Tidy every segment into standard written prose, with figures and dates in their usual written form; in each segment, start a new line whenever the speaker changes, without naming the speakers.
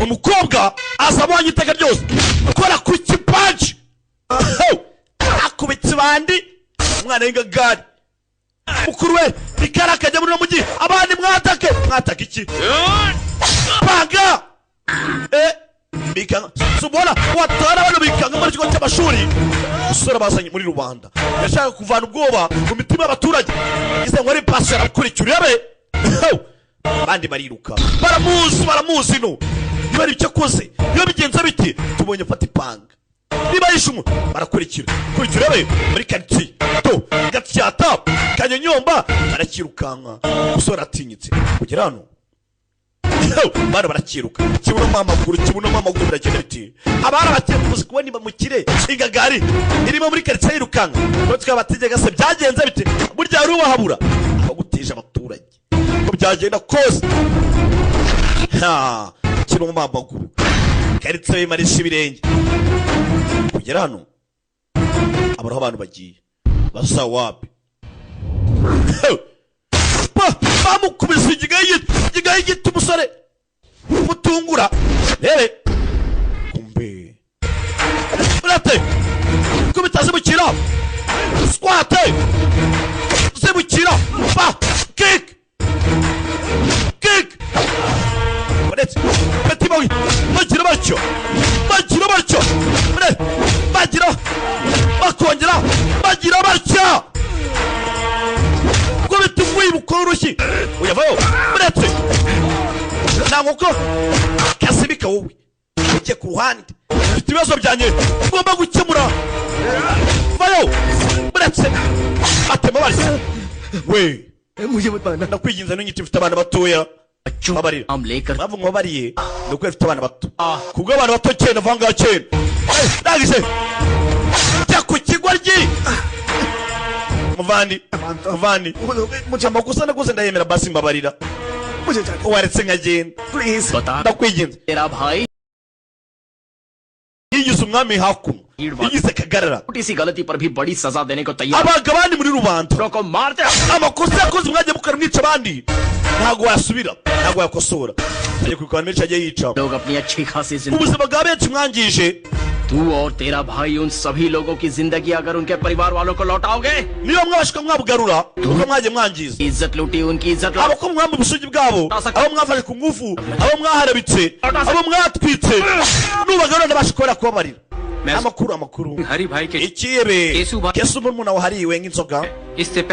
umukobwa azabonye iteka ryose ukora ku kipaji akubitse bandi umwana w'ingagari mukuru we ikarakajya muri mujyi abandi mwataka iki panga bikanga subona watara bano bikanga muri kigo cy'amashuri usora bazanye muri rubanda yashaka kuvana ubwoba mu mitima y'abaturage ize ngo ari pastor akurikira yabe bandi bariruka baramuzi no bari icyo koze iyo bigenza biti tubonye fata ipanga niba yishumu barakurikira yabe muri quartier to gatyata kanyonyomba barakirukanka usora atinyitse kugera hano bana barakiruka kibuno mamaguru biragenda biti abara batemuze kubona imamukire ingagari irimo muri quartier yirukanka no twabategeka se byagenze bite burya ari ubahabura abaguteje abaturage ko byagenda kose kibuno mamaguru quartier yimarisha ibirenge kugera hano abaraho abantu bagiye basa wapi bamukubise igigayi gito umusore mutungura rebe kumbe urate kubita zibukira squate zibukira kick uretse beti bawi bagira batyo bagira bakongera bagira batyo bukoroshye uyavayo uretse nanguko kasibika wowe ujye ku ruhande ufite ibibazo byanjye ugomba gukemura vayo uretse atema bari we ndakwinginze n'unyiti ufite abana batoya babarira mpamvu mwabariye nuko ufite abana bato kubwo abana bato cyane vanga cyane ndagise jya ku kigoryi muvandi amakosa nakoze ndayemera basi mbabarira waretse nkagenda ndakwinginze yigize umwami hakuno yigize kagarara abaga abandi muri rubanda amakosa yakoze umwajya mukara mwica abandi ntago wasubira ntago yakosora ajya kwikwana menshi ajya yica ubuzima bwa benshi mwangije
तू और तेरा भाई उन सभी लोगों की जिंदगी अगर उनके परिवार वालों को लौटाओगे
niyo mwabashika mwabugarura uko mwaje mwangiza
इज्जत लूटी उनकी इज्जत
abo ko mwamba ubusugi bwabo abo mwafashe ku ngufu abo mwaharabitse abo mwatwitse nubagarura ndabashikora kubabarira amakuru
हरी भाई के
ikiyebe kesu murumuna wahariwe nk'inzoga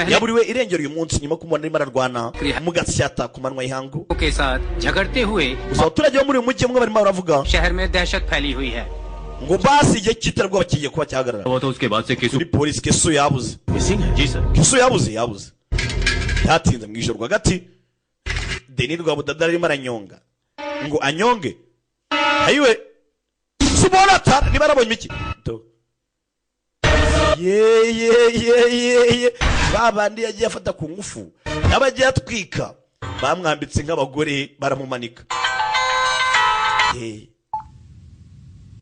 yaburiwe irengero uyu munsi nyuma kumubona arimo ararwana mugasyata ku manwa y'ihangu
के साथ झगड़ते हुए
abaturage bo muri uyu mujyi mwe barimo baravuga
शहर में दहशत फैली हुई है
ngo basi igihe cy'iterabwoba kigiye kuba cyahagarara
वो तो उसके बाद से
kuri polisi kesu yabuze
जी sir
kesu yabuze yatinze mu ijoro rwagati Denis Rwabudada arimo aranyonga ngo anyonge ayiwe subona ta niba arabonye iki to ye babandi yagiye afata ku ngufu n'abagiye atwika bamwambitse nk'abagore baramumanika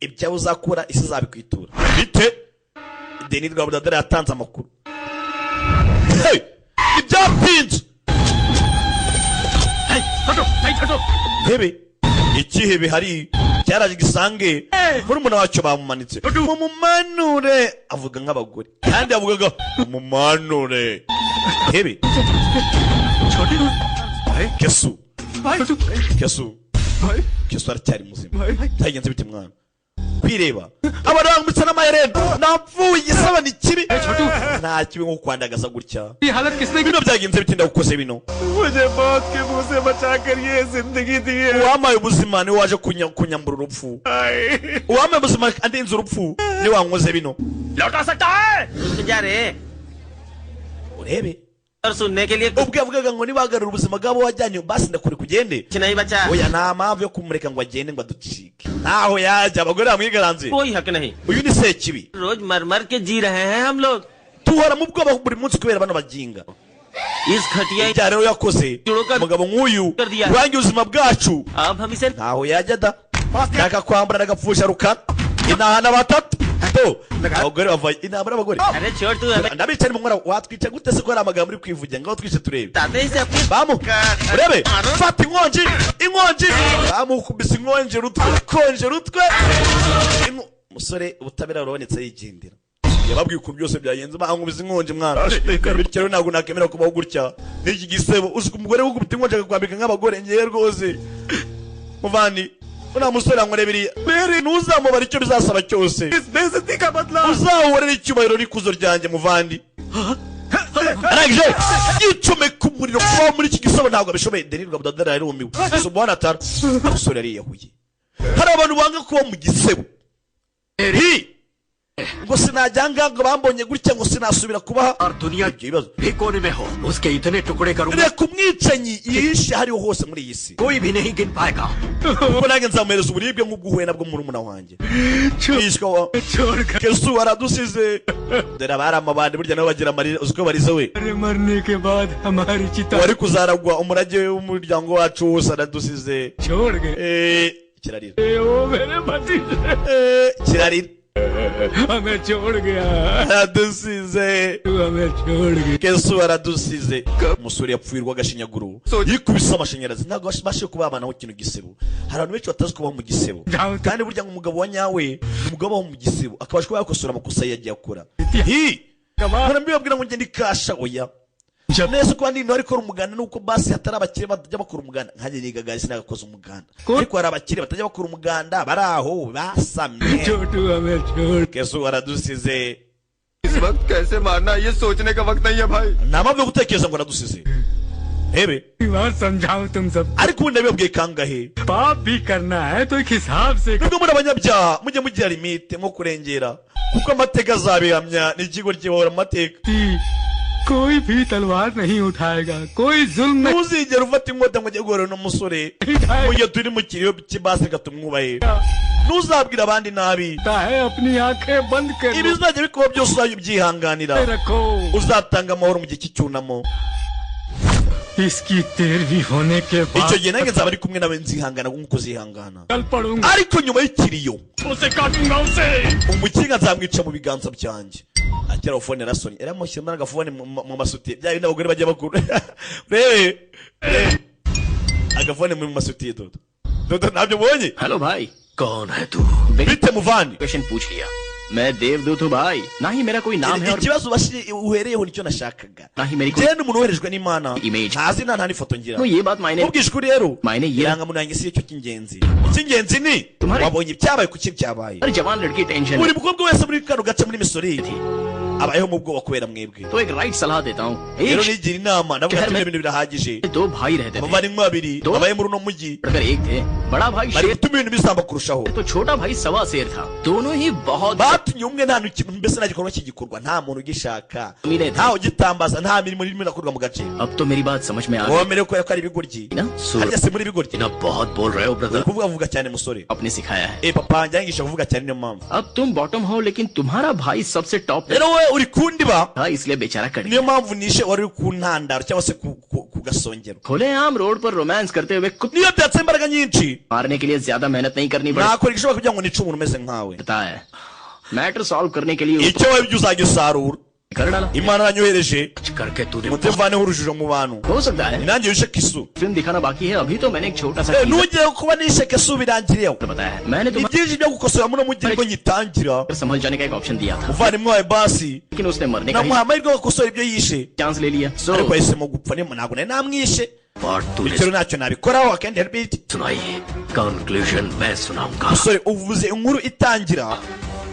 ibyo uzakora isi zabikwitura bite Denis Rwabudada yatanze amakuru ibyapinze hebe ikihebe hari cyaraje gisange murumuna wacu bamumanitse mumumanure avuga nk'abagore kandi avugaga mumumanure hebe kesu aracyari muzima tayigenze bite mwana kwireba abarangutse n'amaherena napfuye isaba ni kibi nta kibi nko kwandagaza gutya bino byagenze bitinda gukoze bino uwamaye ubuzima niwe waje kunyambura urupfu uwamaye ubuzima andinze urupfu niwe wankoze bino urebe ubwo avugaga ngo nibagarura ubuzima bwabo wajyanye basi ndakure kugende oya nta mpamvu yo kumureka ngo agende ngo aducike ntaho yajya abagore bamwigaranze uyu ni sekibi tuhora mu bwoba buri munsi kubera bano baginga ibya rero yakoze umugabo nk'uyu urangiye ubuzima bwacu ntaho yajya da nakakwambura nagapfusha rukana inahana batatu abagore bavaye inama n'abagore
अरे छोड़ तू हमें
ndabicaye mu nkora watwica gute se ko ari amagambo uri kwivugira ngaho twice turebe
ताते ही से अपनी
bamu urebe fata inkonji bamukubise inkonji rutwe konje rutwe umusore ubutabera burabonetse yigendera yababwiye uko byose byagenze bankubise inkonji mwana bityo ntabwo nakemera kubaho gutya n'iki gisebo uzi umugore w'ugubita inkonji akakwambika nk'abagore ngiye rwose muvandi una musore ankorebiriye ntuzamubara icyo bizasaba cyose uzahorera icyubahiro n'ikuzo ryanjye muvandi arangije yicomeka umuriro kubaho muri iki gisebo ntabwo abishoboye denirwa budadara yarumiwe subhana tara umusore yariyahuye hari abantu banga kuba mu gisebo ngo sinajyanga ngo bambonye gutya ngo sinasubira kubaha
दुनिया भी कोने में हो उसके इतने टुकड़े करूंगा
reka umwicanyi yihishe hariho hose muri iyi si
कोई भी नहीं गिन पाएगा
ubwo nanjye nzamuhereza uburibwe nk'ubw'uhuye nabwo murumuna wanjye yishwa wa kesu aradusize dore abari amabandi burya nabo bagira amarira uzi ko barize we
मरने के बाद हमारी चिता
wari kuzaragwa umurage w'umuryango wacu wose aradusize
छोड़ गए
kirarira
वो मेरे पति
kirarira
हमें छोड़ गया
aradusize
तू हमें छोड़ गया
kesu aradusize umusore yapfuirwa agashinyaguro yikubise amashanyarazi ntabwo bashe kubabanaho ikintu gisebo hari abantu benshi batazi kubaho mu gisebo kandi burya ngo umugabo wa nyawe ni umugabo waho mu gisebo akabasha kuba yakosora amakosa yagiye akora mbibabwira ngo ngende ikasha oya neza kuba ndi ntwari ikora umuganda nuko basi hatari abakire batajya bakora umuganda nkanjye nigaga sinagakoze umuganda ariko hari abakire batajya bakora umuganda bari aho basamye
छोटू हमें छोड़
kesu aradusize
इस वक्त कैसे मारना ये सोचने का वक्त नहीं है भाई
nta mpamvu yo gutekereza ngo aradusize hebe
बात समझाओ तुम सब
ariko ubundi nabibabwiye kangahe
पाप भी करना है तो एक हिसाब से
nubwo muri abanyabyaha mujye mugira limite nko kurengera kuko amateka azabihamya n'ikigo gihora mu mateka
कोई भी तलवार नहीं उठाएगा कोई जुल्म नहीं
ntuzigere ufata inkota ngo ujye guhura n'umusore mu gihe turi mu kiriyo cy'ibasi tumwubahe ntuzabwira abandi nabi
है अपनी आंखें बंद कर लो,
ibizajya bikuba byose uzajya ubyihanganira
रखो
uzatanga amahoro mu gihe cy'icyunamo
इसकी 13वीं होने के
icyo
बाद
gihe nange nzaba ari kumwe nawe nzihangana nk'uko uzihangana
कल पढ़ूंगा
ariko nyuma y'ikiriyo
उसे काटूंगा उसे
umukinga nzamwica mu biganza byanjye akira telefone rasoni eramushyira agafone mu masutiye bya bindi abagore bajya bakuru rebe agafone mu masutiye dodo ntabyo ubonye
hello भाई कौन है तू
bite muvandi
question पूछ लिया मैं देवदूत हूँ भाई ना ही मेरा कोई नाम है और
ikibazo uhereyeho nicyo nashakaga
ना ही मेरी कोई
jewe n'umuntu woherejwe n'imana
Image.
ntazi nta n'ifoto ngira
तो ये बात मायने
ubwishwe uri rero
मायने ये
irangamuntu yanjye si cyo cy'ingenzi icy'ingenzi ni
Tumhari-
wabonye ibyabaye kuki byabaye
हर जवान लड़की tension
buri mukobwa wese muri kano gace muri misori abayeho mu bwoba kubera mwebwe
तो एक राइट सलाह देता हूँ
rero
एक
nigira inama navuga
शहर
ati
में-
ibintu birahagije
दो भाई रहते थे
abavandimwe babiri
Do-
babaye muri uno mujyi
बढ़कर एक थे बड़ा भाई
bari
शेर
gutuma ibintu bisamba kurushaho
तो छोटा भाई सवा शेर था दोनों ही बहुत
batumye umwe nta kintu mbese nta gikorwa kigikorwa nta muntu ugishaka
Mirete.
ntawe ugitambaza nta mirimo irimo irakorwa mu gace
अब तो मेरी बात समझ में आ गई
womerewe kubera ko ari ibigoryi
ना
harya
सूरज
se muri ibigoryi
ना बहुत बोल रहे हो
uri
brother
kuvuga vuga cyane musore
आपने सिखाया है
papa wanjye yangisha kuvuga cyane niyo mpamvu
अब तुम बॉटम हो लेकिन तुम्हारा भाई सबसे टॉप पे
rero we uri kundiba
था इसलिए बेचारा कट
niyo
गया
mpamvu nishe wari uri ku ntandaro cyangwa se ku gasongero
खुलेआम रोड पर रोमांस करते हुए कुछ
niyo byatse imbaraga nyinshi
मारने के लिए ज्यादा मेहनत नहीं करनी पड़ती
nakora igishoboka kugira ngo nice umuntu umeze nkawe
है मैटर सॉल्व करने के लिए
icyo wabibye uzagisarura
कर डाला
imana yanyohereje
कुछ करके तूने
mutevaneho urujijo mu bantu
हो सकता है
nanjye wishe kisu
फिल्म दिखाना बाकी है अभी तो मैंने एक छोटा सा teaser
ntugire kuba nishe kisu birangiriyeho
बताया है मैंने
ni
तुम्हें
byinshi byo gukosora muno mujyi nibwo ngitangira
संभल जाने का एक ऑप्शन दिया था
umuvandimwe wawe basi
लेकिन उसने मरने का
namuha amahirwe yo gukosora ibyo yishe
chance ले लिया सो
ariko yahisemo gupfa ntabwo nari namwishe
और तूने
bityo ntacyo nabikoraho akendi help
सुनाई कंक्लूजन मैं सुनाऊंगा
musore uvuze inkuru itangira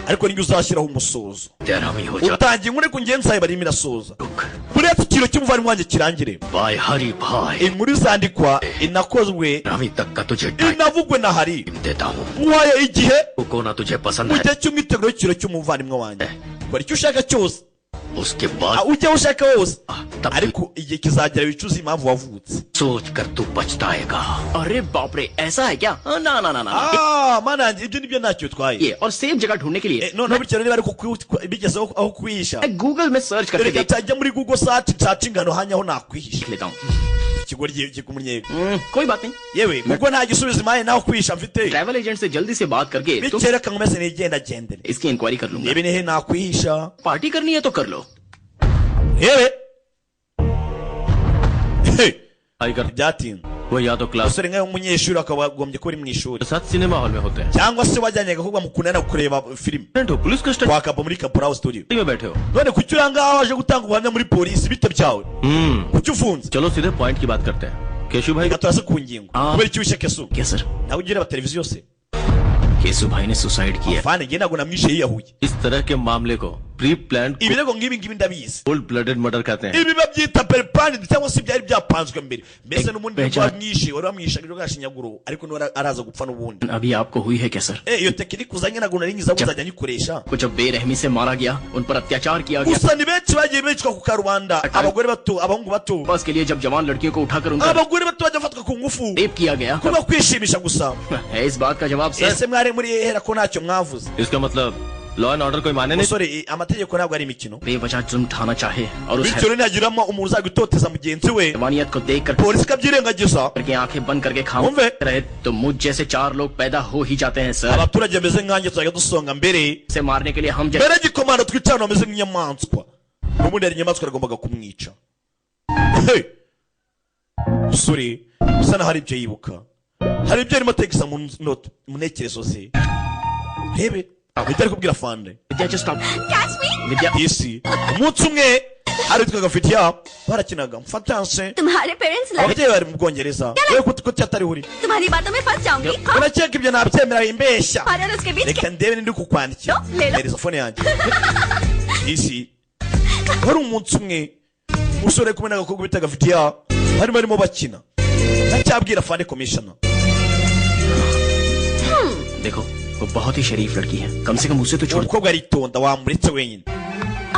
ariko nibyo uzashyiraho umusozo
तेरा भी हो जा
utangiye inkuru ariko ngenzi zawe barimo irasoza
रुक
buretse ikiro cy'umuvandimwe wanjye kirangire
by Hari भाई
inkuru izandikwa inakozwe
अभी तक का तुझे टाइम
inavugwe na hari
देता हूँ
muhaye igihe
को ना तुझे पसंद
mu
है
gihe cy'umwiteguro w'ikiro cy'umuvandimwe wanjye kora icyo ushaka cyose
उसके बाद
ujya aho ushaka hose
तब
ariko igihe kizagera wicuza impamvu wavutse
सोच कर तू पछताएगा अरे बाप रे ऐसा है क्या ना ना ना ना
mana yanjye ibyo nibyo ntacyo bitwaye
ये और सेफ जगह ढूंढने के लिए
noneho bityo niba ariko bigezeho aho kwihisha
मैं गूगल में सर्च करके
reka
देख
cyajya muri google search nshaka ingano hanya aho nakwihisha
लेता हूँ
ikigoryi kikumunnyega
कोई बात नहीं.
yewe kuko nta gisubizo impaye naho kwisha mfite
travel agent से जल्दी से बात करके तो
bityo reka nkomeze nigenda gendere
इसकी इंक्वायरी कर लूंगा.
niba nihe nakwihisha
पार्टी करनी है तो कर लो.
yewe
आई कर
byatinze
वो या तो class
umusore nkawe w'umunyeshuri akaba agombye kuba uri mu ishuri
साथ सिनेमा हॉल में होते हैं.
cyangwa se wajyanye agakobwa mukundana kureba filime
हो police custody
kwa kapa muri Kaporal studio
में बैठे हो.
none kuki uri ngaho waje gutanga ubuhamya muri polisi bite byawe kuki ufunze
चलो सीधे पॉइंट की बात करते हैं. केशु भाई
reka turase ku ngingo kubera iki wishe kesu
क्या sir?
nawe ugireba televiziyo se
Keshu भाई ने सुसाइड किया.
fane njye ntabwo namwishe yiyahuye
इस तरह के मामले को pre plan
ibirego nk'ibi ngibi ndabizi
cold blooded murder कहते हैं.
ibi babyita peripani cyangwa se byari byapanzwe mbere mbese n'ubundi
Beja.
wamwishe wari wamwishe agirwa gashinyaguro ariko niwe araza gupfa n'ubundi
अभी आपको हुई है क्या sir?
iyo tekinike uzanye ntabwo nari ngiza kuzajya nyikoresha
कुछ बेरहमी से मारा गया, उन पर अत्याचार किया गया.
gusa ni benshi bagiye bicwa ku karubanda abagore bato abahungu bato
बस के लिए जब जवान लड़कियों को उठाकर उनका
abagore bato bajya bafatwa ku ngufu
rape किया गया
kubera kwishimisha gusa
है इस बात का जवाब sir.
ese mwari muri hera ko ntacyo mwavuze
इसका मतलब लॉ एंड ऑर्डर कोई माने नहीं.
musore amategeko ntabwo ari imikino
बेवजह जुर्म ठाना चाहे और उस
bityo ntihagiramo umuntu uzajya utoteza mugenzi we
हैवानियत को देखकर
polisi ikabyirengagiza
करके आंखें बंद करके खाओ
Umve.
रहे तो मुझ जैसे 4 लोग पैदा हो ही जाते हैं sir.
abaturage bameze nkanjye tuzajya dusonga mbere
से मारने के लिए हम जैसे
mbere gikomando twicarana bameze nk'inyamaswa n'ubundi hari inyamaswa yagombaga kumwica Hey! musore usa naho hari ibyo yibuka hari ibyo arimo ategesa mu ntekerezo ze rebe ahita ari kubwira fande
विद्या just stop.
Catch me!
विद्या
isi umunsi umwe hari witwaga fitiya barakinaga mfatanse
तुम्हारे पेरेंट्स लड़े,
ababyeyi bari mu bwongereza we kuki atari uri
तुम्हारी बातों में फंस जाऊंगी. हाँ,
urakeka ibyo nabyemera bimbeshya
हमारे और उसके बीच
reka ndebe nindi kukwandikira
Lelo.
hereza fone yanjye isi wari umunsi umwe umusore kumwe n'agakobwa bitaga fitiya barimo bakina ndacyabwira fande commissioner
देखो वो बहुत ही शरीफ लड़की है, कम से कम उसे तो छोड़.
umukobwa aritonda wamuretse wenyine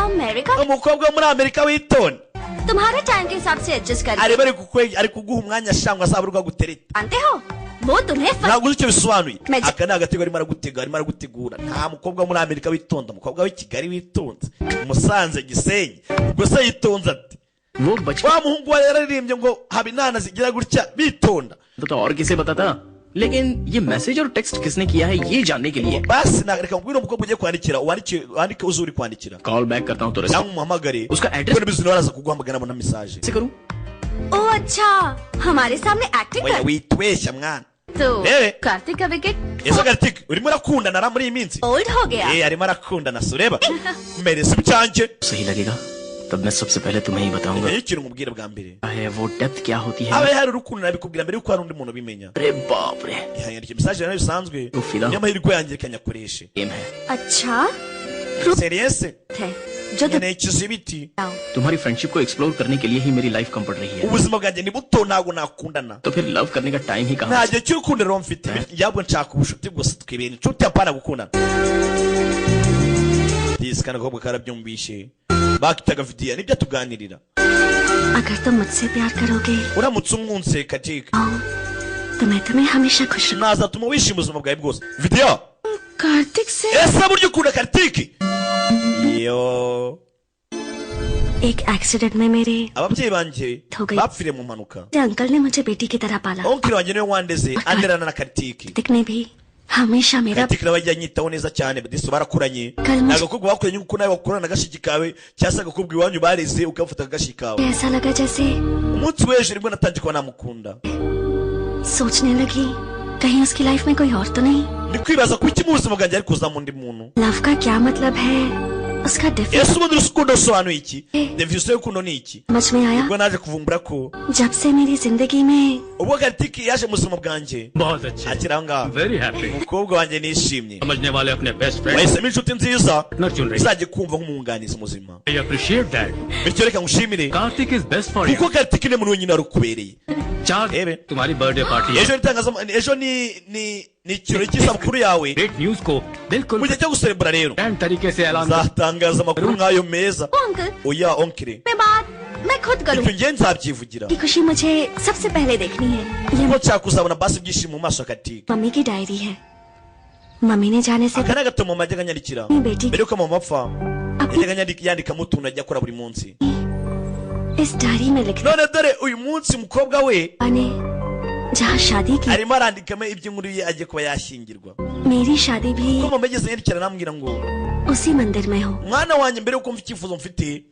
America
umukobwa wo muri amerika witonda
तुम्हारे टाइम के हिसाब से एडजस्ट कर
ari ari kuguha umwanya shangwa azaba ari gutereta
जानते हो वो तुम्हें
ntabwo uzi icyo bisobanuye
Magic.
aka ni agatego arimo aragutegura nta mukobwa wo muri amerika witonda umukobwa w'i kigali witonze musanze gisenyi ubwo se yitonze ati
वो बचपन
wa muhungu wa yararirimbye ngo haba inana zigira gutya bitonda
तो और किसे बताता, लेकिन ये मैसेज और टेक्स्ट किसने किया है ये जानने के लिए
basi reka nkubwire umukobwa ugiye kwandikira wandike uzi uri kwandikira
call back करता हूँ तो रिसीव
cyangwa umuhamagare
उसका address
kubera bizi waraza kuguhamagara abona mesaje
से करूँ.
ओ अच्छा हमारे सामने एक्टिंग
oya
कर
witweshya mwana
तो
Eh.
कार्तिक का wicket
ese garitike urimo urakundana na muri iyi minsi
old हो गया.
arimo arakundana so ureba mereza ibyanjye
सही लगेगा तब मैं सबसे पहले तुम्हें ही बताऊंगा
iyo ikintu umubwira bwa mbere
है वो डेप्थ क्या होती है.
aba hari urukundo nabikubwira mbere yuko hari undi muntu ubimenya
अरे बाप रे
yandika mesaje nayo bisanzwe
Ufila.
niyo mahirwe yanjye reka nyakoreshe
game है.
अच्छा
seriyese
है जो तुम
nkeneye ikizibiti
तुम्हारी फ्रेंडशिप को एक्सप्लोर करने के लिए ही मेरी लाइफ कम पड़ रही है,
ubuzima bwanjye ni buto ntabwo nakundana
तो फिर लव करने का टाइम ही कहाँ
nta
से?
gihe cy'urukundo rero mfite yabwo nshaka ubushuti bwose twibera inshuti apana gukundana disi kandi agakobwa karabyumvishe bakitaga vidiya nibyo tuganirira
अगर तुम मुझसे प्यार करोगे
uramutse umwunse kajike
तो मैं तुम्हें हमेशा खुश रखूंगा.
nazatuma wishima ubuzima bwawe bwose vidiya
Kartik से
ese burya ukunda karitiki iyo
एक एक्सीडेंट में मेरे
ababyeyi banjye
हो गई.
bapfiriye mu mpanuka
अंकल ने मुझे बेटी की तरह पाला.
onkiri wanjye niwe wandeze anderana na karitiki
Kartik ने भी हमेशा मेरा
karitiki nawe ajya anyitaho neza cyane disi barakuranye
Kalma-
ni agakobwa bakuranye nk'uko nawe wakurana agashiki kawe cyangwa se agakobwa iwanyu bareze ukafata agashiki kawe
ऐसा लगा जैसे
umunsi w'ejo nibwo natangiye kuba namukunda
सोचने लगी कहीं उसकी लाइफ में कोई और तो नहीं.
ndi kwibaza kuki mu buzima bwanjye ari kuzamo undi muntu
love का क्या मतलब है उसका difference
ese ubundi urukundo rusobanuye iki definition y'urukundo ni iki
समझ में आया
ubwo naje kuvumbura ko
जब से मेरी जिंदगी में
ubwo karitiki yaje mu buzima bwanjye
बहुत अच्छे
akiri aho ngaho
very happy
umukobwa wanjye nishimye
समझने वाले अपने best friend
wahisemo inshuti nziza
partner चुन रही
izajya kumva nk'umwunganizi muzima
I appreciate that
bityo reka ngushimire
Kartik is best for you
kuko karitiki ni muntu wenyine wari ukubereye
चार
Ebe.
तुम्हारी birthday party है
ejo ejo ni ikirori cy'isabukuru yawe
great news को बिल्कुल
mu gihe cyo guserebura rero
grand तरीके से ऐलान कर
nzatangaza amakuru nk'ayo meza
ओ uncle
oya onkire
मैं बात मैं खुद करूँ.
ibyo ngiye nzabyivugira
की खुशी मुझे सबसे पहले देखनी है. ये
kuko nshaka kuzabona basi ibyishimo mu maso ya karitiki
mummy की डायरी है. मम्मी ने जाने से
aka ni agato mama yajyaga anyandikira
अपनी बेटी
mbere yuko mama apfa yajyaga yandikamo utuntu ajya akora buri munsi
इस डायरी में लिखा
none dore uyu munsi umukobwa we
ने जहाँ शादी की
arimo arandikamo iby'inkuru ye agiye kuba yashyingirwa
मेरी शादी भी
ko mama yageze yandikira namubwira ngo
उसी मंदिर में हो
mwana wanjye mbere yuko mfite icyifuzo mfite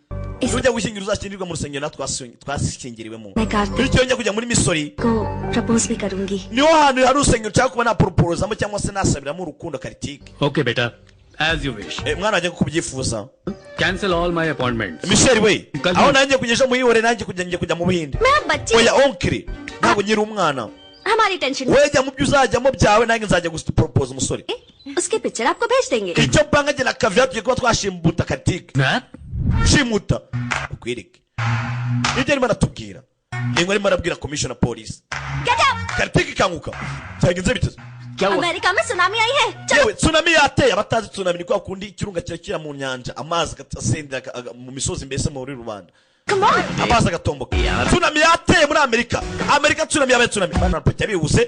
ujya gushyingira uzashyingirwa mu rusengero natwe twashyingiriwemo
मैं Kartik
bityo njya kujya muri misori
को प्रपोज भी करूंगी
niho hantu hari urusengero nshaka kuba naproporozamo cyangwa se nasabiramo urukundo karitike
okay बेटा as you wish
mwana wanjye ko kubyifuza
cancel all my appointment
Michel we aho nanjye kugesha muhihore nanjye kujya mu buhinde
मैं अब बच्ची
oya onkiri ntabwo nyiri umwana
हमारी tension
we jya mu byo uzajyamo byawe nanjye nzajya gusiporopoza umusore
उसकी पिक्चर आपको भेज देंगे
icyo mpanga jye na kaviya tugiye kuba twashimuta karitike shimuta ukwereke ibyo arimo aratubwira niba arimo arabwira komishona polisi karitike ikanguka cyagenze biteze
America में सुनामी आई है
yewe tsunami yateye abatazi tsunami ni kwa kundi ikirunga kirakira mu nyanja amazi agasendera mu misozi mbese muri rubanda amazi agatomboka tsunami yateye muri amerika tsunami yabaye tsunami bana pete bihuse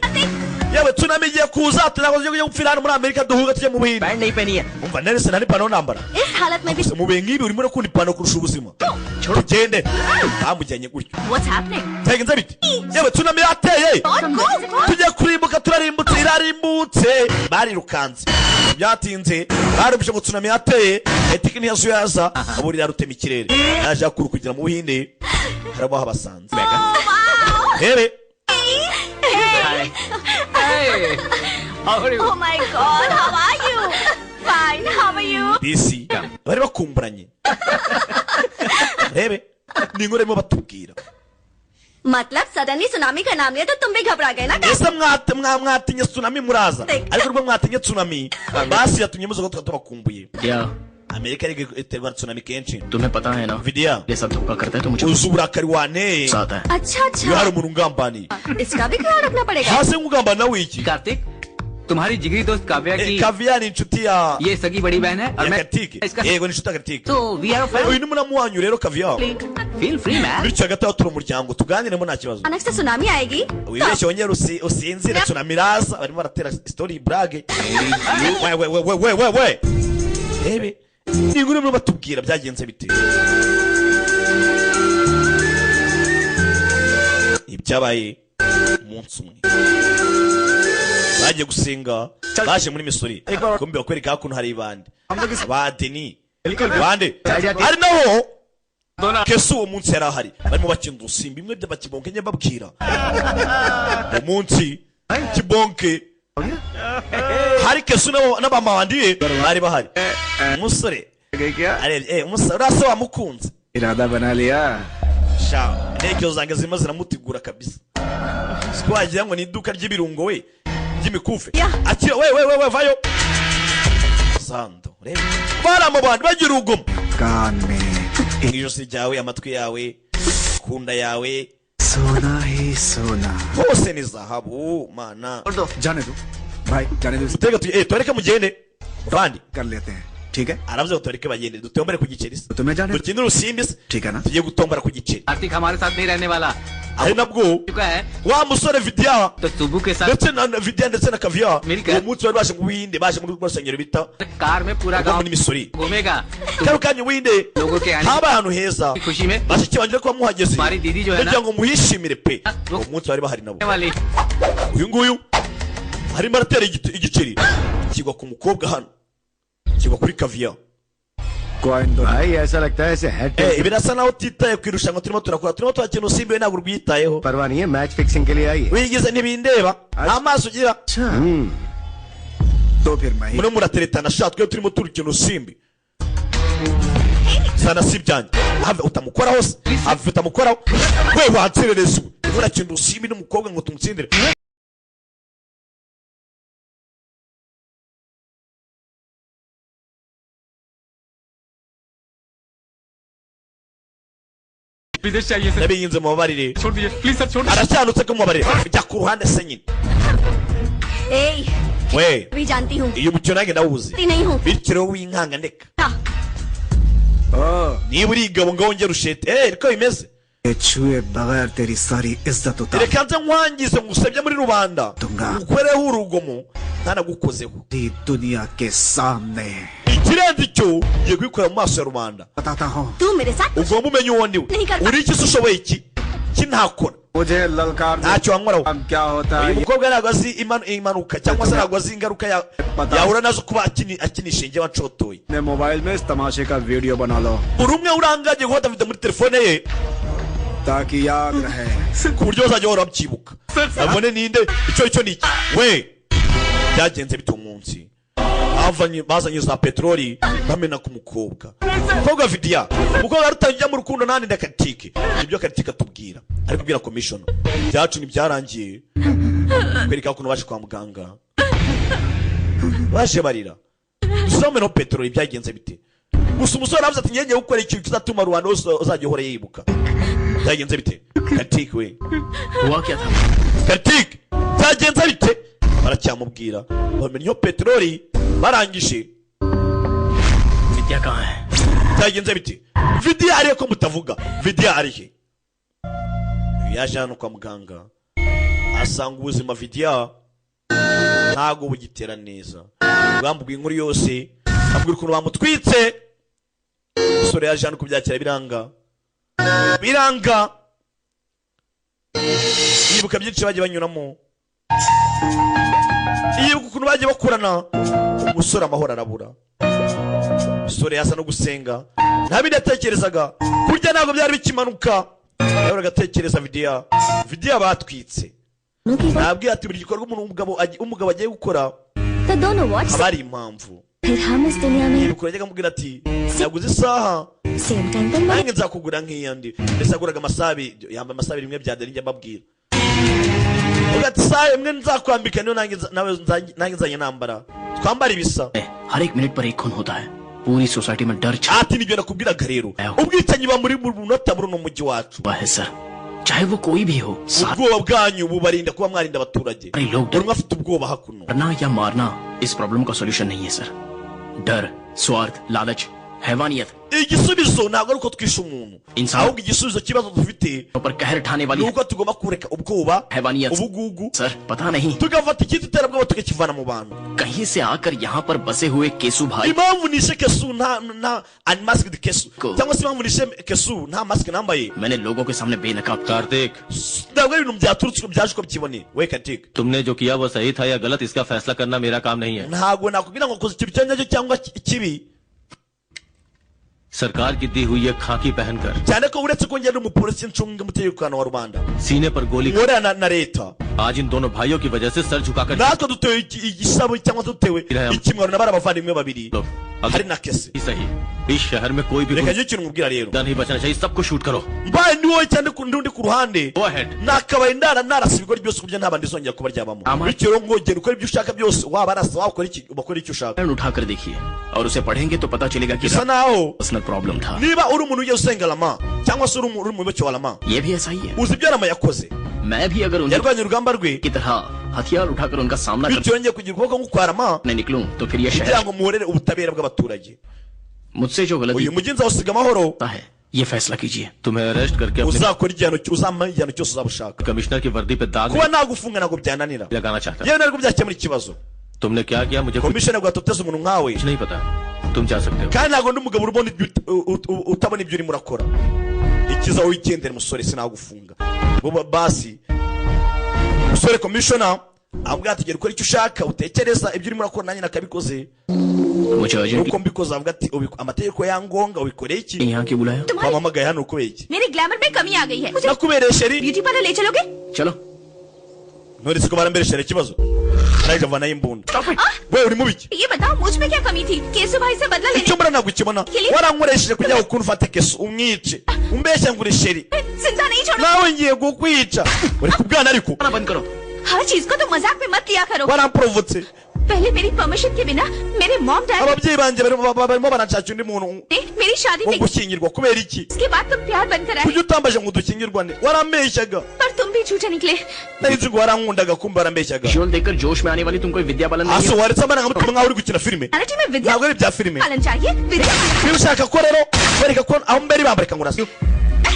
yewe tsunami igiye kuza tugiye gupfira hano muri amerika duhuga tujye mu buhinde
pant नहीं पहनी है
umva nese nari pano nambara
इस हालत में भी
mu bihe nk'ibi urimo no kundi pano kurusha ubuzima tugende bamujyanye gutyo
What's happening?
cyagenze biti yewe tsunami yateye tujye kurimbuka turarimbutse irarimbutse barirukanze byatinze barumvise ngo tsunami yateye etiki ntiyazuye yaza aburira rutema ikirere yaje akuru kugira mu buhinde harabaho abasanze rebe
Oh my God, how are you? Fine, how are you?
disi bari bakumburanye rebe ni inkuru arimo batubwira
मतलब suddenly tsunami का नाम लिया तो तुम भी घबरा गए ना
ese mwatinye tsunami muraza ariko rwo mwatinye tsunami basi yatumye muzo ko tubakumbuye
क्या
amerika iri iterwa tsunami kenshi
तुम्हें पता है ना
vidiya
ये सब धोखा करता है तो मुझे
uzi uburakari waneye
गुस्सा आता है
अच्छा
iyo hari
अच्छा
umuntu ungambaniye
इसका भी ख्याल रखना पड़ेगा
hasi nkugambana wiki
कार्तिक तुम्हारी जिगरी दोस्त काव्या की
kaviya ni inshuti ya
ये सगी बड़ी बहन है और
ya
मैं
karitike
इसका
yego ni inshuti ya karitike
तो we are
uyu ni muramu wanyu rero kaviya
feel free man
bityo hagati aho turi umuryango tuganiremo nta kibazo
अचानक से सुनामी आएगी
wibeshye wongere usinzire tsunami iraza barimo baratera story brage we rebe ni inkuru barimo batubwira byagenze bite ibyabaye umunsi umwe bagiye gusenga baje muri misori kumbi bakwereka hakuno hari ibandi abadeni bande ari naho kese uwo munsi yari ahari barimo bakina udusimba bimwe by'abakibonke njye mbabwira uwo munsi kibonke hari kese n'abamawandi bari bahari umusore umusore urasa wamukunze
इरादा बना लिया
sha intege zanjye zirimo ziramutegura kabisa siko wagira ngo ni iduka ry'ibirungo we ry'imikufe akira we vayo sando reba bara mu bantu bagira urugomo
कान में
ijosi ryawe amatwi yawe kunda yawe
सोना ही सोना
hose ni zahabu mana
जाने दो भाई जाने दो
utega tureke mugende bandi
कर लेते हैं ठीक है
aravuze ngo tureke bagende dutombere ku giceri se
तुम्हें जाने दो
dukine urusimbi se
ठीक है ना
tugiye gutombora ku giceri
Kartik हमारे साथ नहीं रहने वाला
ari nabwo
चुका है
wa musore vidiya
तो सुबु के साथ
ndetse na vidiya ndetse na kaviya
Milka.
uwo munsi bari baje mu buhinde baje muri rwo rusengero bita
car में पूरा
rwo
गांव
muri misori
घूमेगा
kano kanya ubuhinde
लोगों के आने
haba ahantu heza
की खुशी में
bashiki banjye kuba muhageze
हमारी दीदी जो है ना
kugira ngo muhishimire pe
वो
uwo munsi bari bahari nabo
वाली
uyu nguyu arimo aratera igiceri kigwa ku mukobwa hano kigwa kuri kaviya
coin दो भाई ऐसा लगता है ऐसे head
birasa naho utitaye ku irushanwa turimo turakora turimo turakina usimbi we ntabwo urwitayeho
परवाह नहीं है मैच फिक्सिंग के लिए आई है
wigize ntibindeba nta maso ugira
तो फिर मैं
murimo murateretana sha twe turimo turukina usimbi sana si ibyanjye have utamukoraho se have utamukoraho we wanserereza ubu urimo urakina usimbi n'umukobwa ngo tumutsindire
विदेश चाहिए sir
nabiyinze mubabarire
छोड़ दीजिए please sir छोड़
aracyanutse ko mubabarire jya ku ruhande se nyine
ए
we
भी जानती हूँ
iyo mukino nanjye ndawuzi
नहीं हूँ
bityo rero winkanga ndeka
ओह
niba uri igabo ngo wongere ushete niko bimeze
ये छुए बगैर तेरी सारी इज्जत उतार
reka nze nkwangize ngusebye muri rubanda
Tunga.
ukoreho urugomo ntanagukozeho
दी दुनिया के सामने
ikirenze icyo ugiye kubikora mu maso ya rubanda
बताता हूँ
तू मेरे साथ
ugomba umenya uwo ndiwe
नहीं कर
uri iki se ushoboye iki ntakora
मुझे ललकार दो।
ntacyo wankoraho
अब क्या होता
uyu
है
mukobwa ntabwo azi impanuka cyangwa se ntabwo azi ingaruka yahura nazo kuba akinisha inge wacotoye
अपने मोबाइल में इस तमाशे का वीडियो बना लो
buri umwe urangaje gufata video muri telefone ye
ताकि याद रहे
ku buryo bazajya bahora babyibuka babone ninde icyo ni iki we byagenze bite umunsi bazanye za peteroli bamena ku mukobwa umukobwa vidiya umukobwa arutangira mu rukundo nani na Karitike nibyo Karitike atubwira ari kubwira commission byacu ntibyarangiye kwereka ukuntu baje kwa muganga baje barira dusome no peteroli byagenze bite gusa umusore aravuze ati ngiye gukora ikintu kizatuma rubanda wose uzajya uhora yibuka byagenze bite Karitike we
हुआ क्या था
Karitike byagenze bite baracyamubwira bamenye peteroli barangije
विद्या कहाँ है
byagenze bite vidiya ariye ko mutavuga vidiya arihe yaje hano kwa muganga asanga ubuzima vidiya ntago bugitera neza bwambubwiye inkuru yose abwira ukuntu bamutwitse umusore yaje hano kubyakira biranga yibuka byinshi bagiye banyuramo yibuka ukuntu bagiye bakurana umusore amahoro arabura umusore yasa no gusenga nta bindi yatekerezaga kurya ntabwo byari bikimanuka yahoraga agatekereza vidiya batwitse nabwiye ati buri gikorwa umugabo agiye gukora
तो दोनों what's
haba hari impamvu
फिर हम इस दुनिया में
yibuka yajyaga amubwira ati naguze isaha
same time पर
nange nzakugura nk'iyandi mbese yaguraga yambaye amasabi rimwe bya deri njya mbabwira uvuga ati isaha imwe nzakwambika niyo nange nzanye nambara twambara ibisa
हर एक मिनट पर एक खून होता है पूरी सोसाइटी में डर छा
ati nibyo nakubwiraga rero ubwicanyi buba muri munota muri uno mujyi wacu
हुआ है सर चाहे वो कोई भी हो साथ
ubwoba bwanyu bubarinda kuba mwarinda abaturage
अरे लोग
buri umwe afite ubwoba hakuno
डरना या मारना इस प्रॉब्लम का सॉल्यूशन नहीं है सर डर स्वार्थ लालच हैवानियत
igisubizo ntabwo ari uko twishe umuntu ahubwo igisubizo kibazo dufite
पर कहर ठाने वाली
nuko tugomba kureka ubwoba
हैवानियत
ubugugu
सर पता नहीं
tugafata icyitwa iterabwoba tukakivana mu bantu
कहीं से आकर यहाँ पर बसे हुए केसु भाई
impamvu nishe kesu nta unmasked kesu cyangwa se impamvu nishe kesu nta mask nambaye
मैंने लोगों के सामने बेनकाब
Kartik
ntabwo ari ibintu byaturutse byaje uko byiboneye we Karitike
तुमने जो किया वो सही था या गलत इसका फैसला करना मेरा काम नहीं है
ntabwo nakubwira ngo koze ikintu cyanyacyo cyangwa kibi
सरकार की दी हुई ये खाकी पहनकर
cyane ko uretse ko ngenda umupolisi ncunga umutekano wa rubanda
सीने पर गोली
nkorana na leta
आज इन दोनों भाइयों की वजह से सर झुकाकर
natwe dutewe igisabo cyangwa dutewe ikimwaro na bari abavandimwe babiri
लो
hari na kese
ही सही इस शहर में कोई भी
reka njye ikintu mubwira rero
नहीं बचना चाहिए सबको शूट करो
mbaye ni wowe cyane undi ku ruhande
Go ahead.
nakabaye narasa ibigori byose kuburyo nta bandi izongera kuba ryabamo bityo rero ngo genda ukora ibyo ushaka byose waba arasa waba ukora icyo ushaka
उठाकर देखिए और उसे पढ़ेंगे तो पता चलेगा कि
bisa naho
personal problem था
niba uri umuntu ugiye usenga lama cyangwa se uri umuyoboke wa lama
ये भी ऐसा ही है
uzi ibyo lama yakoze
मैं भी अगर उनकी
yarwanye urugamba rwe
तरह हथियार उठाकर उनका सामना
bityo yongeye kugira ukuboko nk'ukwa lama
करने निकलूं तो फिर ये
kugira
शहर
ngo muhorere ubutabera bw'abaturage
मुझसे जो गलती
uyu mujyi nzawusiga amahoro
होता है ये फैसला कीजिए
तुम्हें अरेस्ट करके अपने
uzakora uzampa igihano cyose uzaba ushaka
commissioner की वर्दी पे दाग
kuba nagufunga ntabwo byananira
नहीं लगाना चाहता
yewe ntabwo byakemura ikibazo
तुमने क्या किया मुझे कुछ
komishoni ntabwo yatoteza umuntu nkawe
नहीं पता तुम जा सकते हो
kandi ntabwo ndi umugabo utabona ibyo urimo urakora ikiza wigendera musore sinagufunga ngo basi musore komishona ambwira ati gera ukora icyo ushaka utekereza ibyo urimo urakora nanjye nakabikoze
मुझे urgent
nuko mbikoze avuga ati amategeko yangonga ubikoreye iki
यहाँ क्यों बुलाया
wamamagaye hano ukubeye iki
मेरे ग्लैमर में कमी आ गई है मुझे
nakubereye sheri
ब्यूटी पार्लर ले चलोगे
चलो
nturetse ko barambere ikibazo ariko avanayo imbunda we uri mubi
ये बताओ मुझ में क्या कमी थी केसु भाई से बदला लेने
icyo mbona ntabwo ukibona warankoresheje kugira ngo ukuntu ufate kesu umwice umbeshya ngo uri sheri
जिंदा नहीं छोड़ो
nawe ngiye kukwica uri kubwana ariko
बंद करो
हर चीज को तो मजाक में मत लिया करो
waramporovotse
पहले मेरी परमिशन के बिना मेरे mom dad
ababyeyi banjye barimo baranshakira undi muntu
ने मेरी शादी
wo
में
gushyingirwa kubera iki
उसके बाद तुम प्यार बनकर आए
kuki utambaje ngo dukingirwane warambeshyaga
पर तुम भी झूठे निकले
narizi ngo warankundaga kumva warambeshyaga
visual देखकर जोश में आने वाली तुम कोई विद्या बालन नहीं
hasi waretse abana nkamutuma nkaho uri gukina filime
reality में विद्या
ntabwo ari ibya filime
पालन चाहिए विद्या
niba ushaka ko rero wereka ko aho mbere bambarika ngo urasa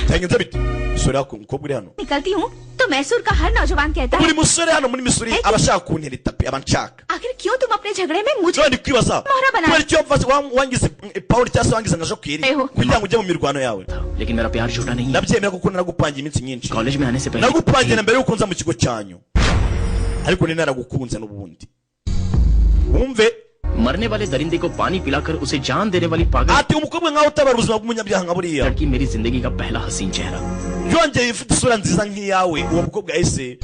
byagenze bite musore wako umukobwa uri hano
निकलती हूँ तो मैसूर का हर नौजवान कहता है
buri musore hano muri Missouri abashaka kuntera itapi abanshaka
आखिर क्यों तुम अपने झगड़े में मुझे
none kwibaza
मोहरा बना
kubera icyo mfashe wangize Paul cyangwa se wangize nka Jokiri
Eho.
kugira ngo ujye mu mirwano yawe
लेकिन मेरा प्यार झूठा नहीं है
nabyemera kuko naragupangiye iminsi myinshi
college में आने से पहले
nagupangiye na mbere yuko nza mu kigo cyanyu ariko ni naragukunze n'ubundi wumve
मरने वाले दरिंदे को पानी पिलाकर उसे जान देने वाली पागल
ati umukobwa nkaho utabara ubuzima bw'umunyabyaha nka buriya
लड़की मेरी जिंदगी का पहला हसीन चेहरा
yongeye ifite isura nziza nk'iyawe uwo mukobwa yahise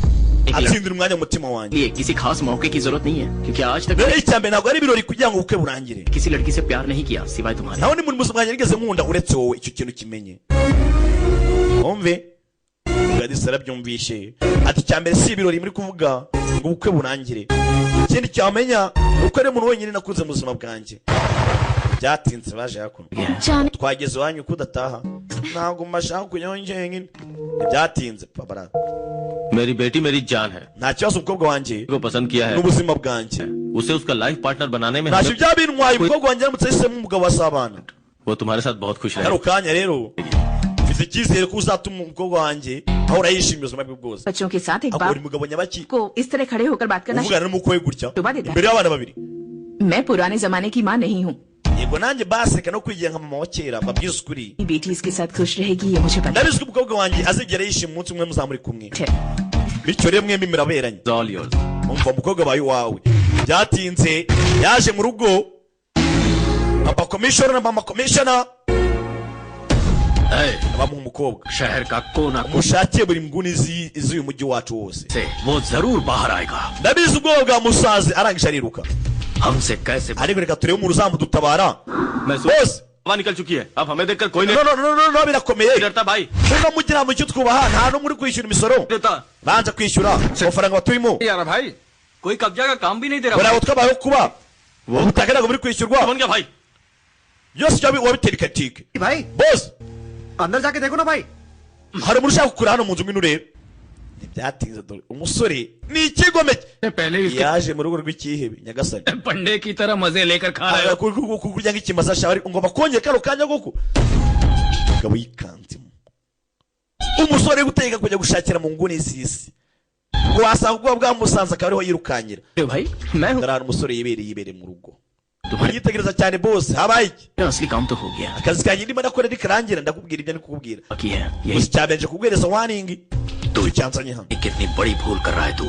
atsindira umwanya mu mutima wanjye
लिए किसी खास मौके की जरूरत नहीं है क्योंकि आज तक
rero icyambere ntabwo ari ibirori kugira ngo ubukwe burangire
किसी लड़की से प्यार नहीं किया सिवाय तुम्हारे
naho ni muri buzima bwanjye nigeze nkunda uretse wowe icyo kintu kimenye wumve Gladys arabyumvishe ati icyambere si ibirori muri kuvuga ngo ubukwe burangire ikindi cyamenya uko ari umuntu wenyine nakunze mu buzima bwanjye byatinze baje hakuno
जाने
twageze iwanyu ko udataha ntabwo mbashaka kujyaho njyenyine byatinze pabara
मेरी बेटी मेरी जान है
nta kibazo umukobwa wanjye
को पसंद किया है
n'ubuzima bwanjye
उसे उसका लाइफ पार्टनर बनाने में
ntacyo byaba bintwaye umukobwa wanjye aramutse ahisemo umugabo wasabana
वो तुम्हारे साथ बहुत खुश
kano
रहेगा
kanya rero mfite icyizere ko uzatuma umukobwa wanjye ahora yishimiye ubuzima bwe bwose
बच्चों के साथ एक
ahubwo uri
बाप
mugabo nyabaki
को इस तरह खड़े होकर बात करना
uvugana n'umukwe gutya
Tuba deta.
imbere y'abana babiri
मैं पुराने जमाने की माँ नहीं हूँ
yego nanjye baseka no kwigira nka mama wa kera mbabwize ukuri
बेटी इसके साथ खुश रहेगी ये मुझे पता
ndabizi ko umukobwa wanjye azigera yishima umunsi umwe muzamuri kumwe
है
bityo rero mwembi muraberanye
It's all yours.
umva umukobwa bayi wawe byatinze yaje mu rugo papa commissioner na mama commissioner bamuha umukobwa
शहर का कोना
mushakiye buri nguni z'uyu mujyi wacu wose
से वो जरूर बाहर आएगा
ndabizi ubwoba bwa musazi arangije ariruka
हमसे कैसे
ariko reka turebe umuntu uzamudutabara
महसूस हवा निकल चुकी है अब हमें देखकर कोई नहीं
no birakomeye
डरता भाई
niba mugira mu cyo twubaha nta n'umwe uri kwishyura imisoro
देता
banza kwishyura amafaranga batuyemo
यार भाई कोई कब्जा का काम भी नहीं दे
bari
रहा
abo twabayeho kuba ubutaka ntabwo buri kwishyurwa
बन गया भाई
byose wabitera ikatike
भाई
bose
अंदर जाके देखो ना भाई
hari umuntu ushaka kugura hano mu nzu ngwino urebe ntibyatinze dore umusore ni ikigomeke
पहले इसके
yaje mu rugo rw'ikihebe nyagasani
पंडे की तरह मजे लेकर खा रहे हो
kurya nk'ikimasa shawe ngomba kongera kano kanya koko umugabo yikanzemo umusore guteka kujya gushakira mu nguni z'isi ngo wasanga ubwoba bwamusanze akaba ariho yirukanyira
भाई मैं हूँ
ndarara umusore yibereye mu rugo
तुम्हारे
yitegereza cyane bose habaye iki
असली काम तो हो गया
akazi kanjye ndimo ndakora nikarangira ndakubwira ibyo ndi kukubwira
बाकी है यही
gusa cyabenje kuguhereza waningi
तो
cyanzanye hano
कितनी बड़ी भूल कर रहा है तू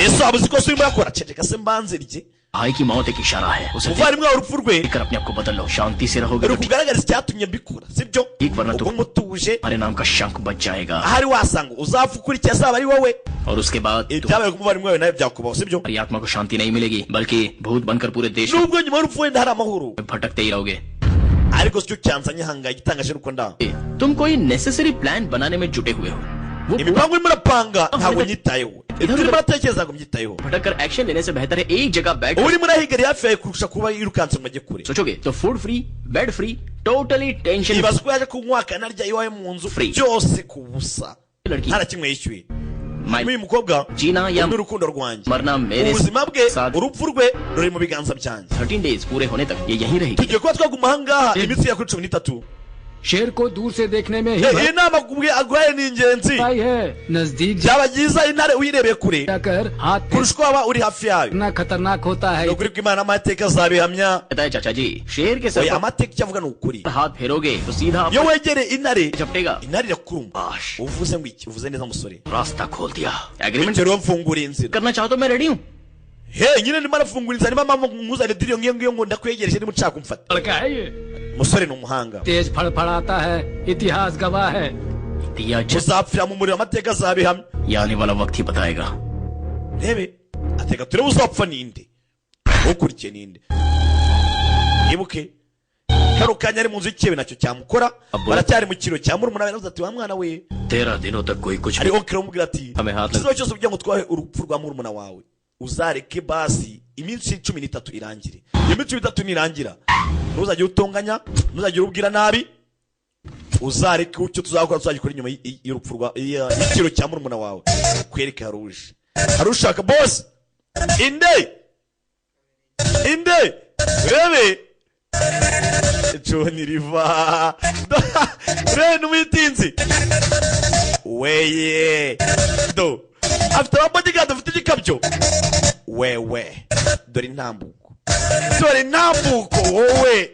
ese waba uzi ko urimo urakora ceceka se mbanze rye
भाई की मौत एक इशारा है उसे
umuvandimwe wawe urupfu rwe
देखकर अपने आप को बदल लो शांति से रहोगे
rero
तो ठीक
kugaragariza icyatumye mbikora sibyo
एक वरना तो
ubwo mutuje
हमारे नाम का शंख बच जाएगा
ahari wasanga uzapfa ukurikiye azaba ari wowe
और उसके बाद
ibyabaye ku muvandimwe wawe nawe byakubaho sibyo
तुम्हारी आत्मा को शांति नहीं मिलेगी बल्कि भूत बनकर पूरे देश
nubwo nyuma y'urupfu wenda hari amahoro
में भटकते ही रहोगे
ariko sicyo cyanzanye hangaye igitangaje nuko ndaho
तुम कोई नेसेसरी प्लान बनाने में जुटे हुए हो वो
imipango urimo urapanga ntabwo nyitayeho ibyo urimo uratekereza ntabwo mbyitayeho
भटक कर एक्शन लेने से बेहतर है एक जगह बैठ
uba urimo urahigariye hafi yawe kurusha kuba yirukanse ngo ajye kure
सोचोगे तो food free bed free totally tension
ibaza ko yaje kunywa akanarya iwawe mu nzu
Free.
byose ku busa
लड़की
nta na kimwe yishyuye
माई
uyu mukobwa
जीना या
n'urukundo rwanjye
मरना मेरे
ubuzima bwe
साथ
urupfu rwe ruri mu biganza byanjye
13 days पूरे होने तक ये यहीं रहेगी
tugiye kuba twaguma ahangaha iminsi ya kuri 13
शेर को दूर से देखने में ही
iyi nama aguhaye ni ingenzi
भाई है नजदीक
byaba byiza intare uyirebeye kure
जाकर हाथ
kurusha uko waba uri hafi yayo
इतना खतरनाक होता है
ni ukuri kw'imana amateka azabihamya
कहता है चाचा जी शेर के सर
oya
पर
amateka icyo avuga ni ukuri
हाथ फेरोगे तो सीधा
iyo wegereye intare
झपटेगा
intare irakuruma
आश
uvuze ngo iki uvuze neza musore
रास्ता खोल दिया agreement
bityo rero mfunguriye inzira
करना चाहो तो मैं रेडी हूँ
he nyine ndimo arafungura inzira niba mama nkuzane diriyo ngiyo ngiyo ngo ndakwegereje niba ushaka kumfata
लड़का है ये
umusore ni umuhanga
तेज फड़फड़ाता है इतिहास गवाह है
दिया जस
uzapfira mu muriro amateka azabihamya
ये आने वाला वक्त ही बताएगा
rebe ateka turebe uzapfa ninde ukurikiye ninde yibuke kano kanya ari mu nzu y'ikebe nacyo cyamukora baracyari mu kiro cya murumuna we navuze ati wa mwana we
13 दिनों तक कोई कुछ
ari
नहीं
onkere umubwira ati
Hame hafi.
ikibazo cyose kugira ngo twahe urupfu rwa murumuna wawe uzareke basi iminsi 13 irangire iyo minsi 13 nirangira ntuzajye utonganya ntuzajye ubwira nabi uzareke icyo tuzakora tuzagikora inyuma y'urupfu rwa ikiro cya murumuna wawe kwereke haruje harushaka boss inde rebe John Riva Ren witinzi weye do afite ababodyguard afite igikabyo wewe dore intambuko wowe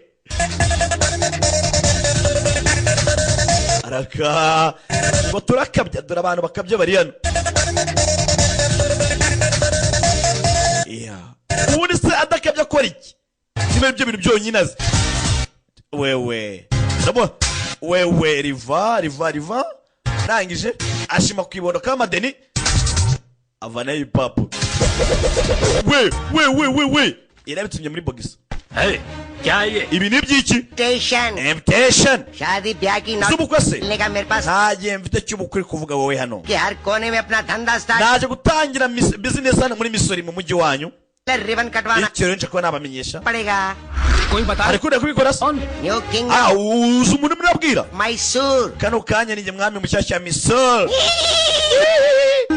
araka ngo turakabya dore abantu bakabya bari hano ubundi se adakabya akora iki kimwe ibyo bintu byonyine azi wewe riva nangije ashima kwibondo k'amadeni avanayo ipapu we irabitumye muri bogisi
Hey, क्या है ये?
ibi ni byiki invitation
शादी ब्याह की
z'ubukwe se
मिलने का मेरे पास
nta gihe mfite cy'ubukwe kuvuga wowe hano
कि हर कोने में अपना धंधा start
naje gutangira business hano muri misori mu mujyi wanyu
ribbon कटवाना
icyo rero nje kuba nabamenyesha
पड़ेगा
कोई बता
ariko kubikora se
new king
uzi umuntu murabwira
Mysore
kano kanya ni mwami mushyashya misori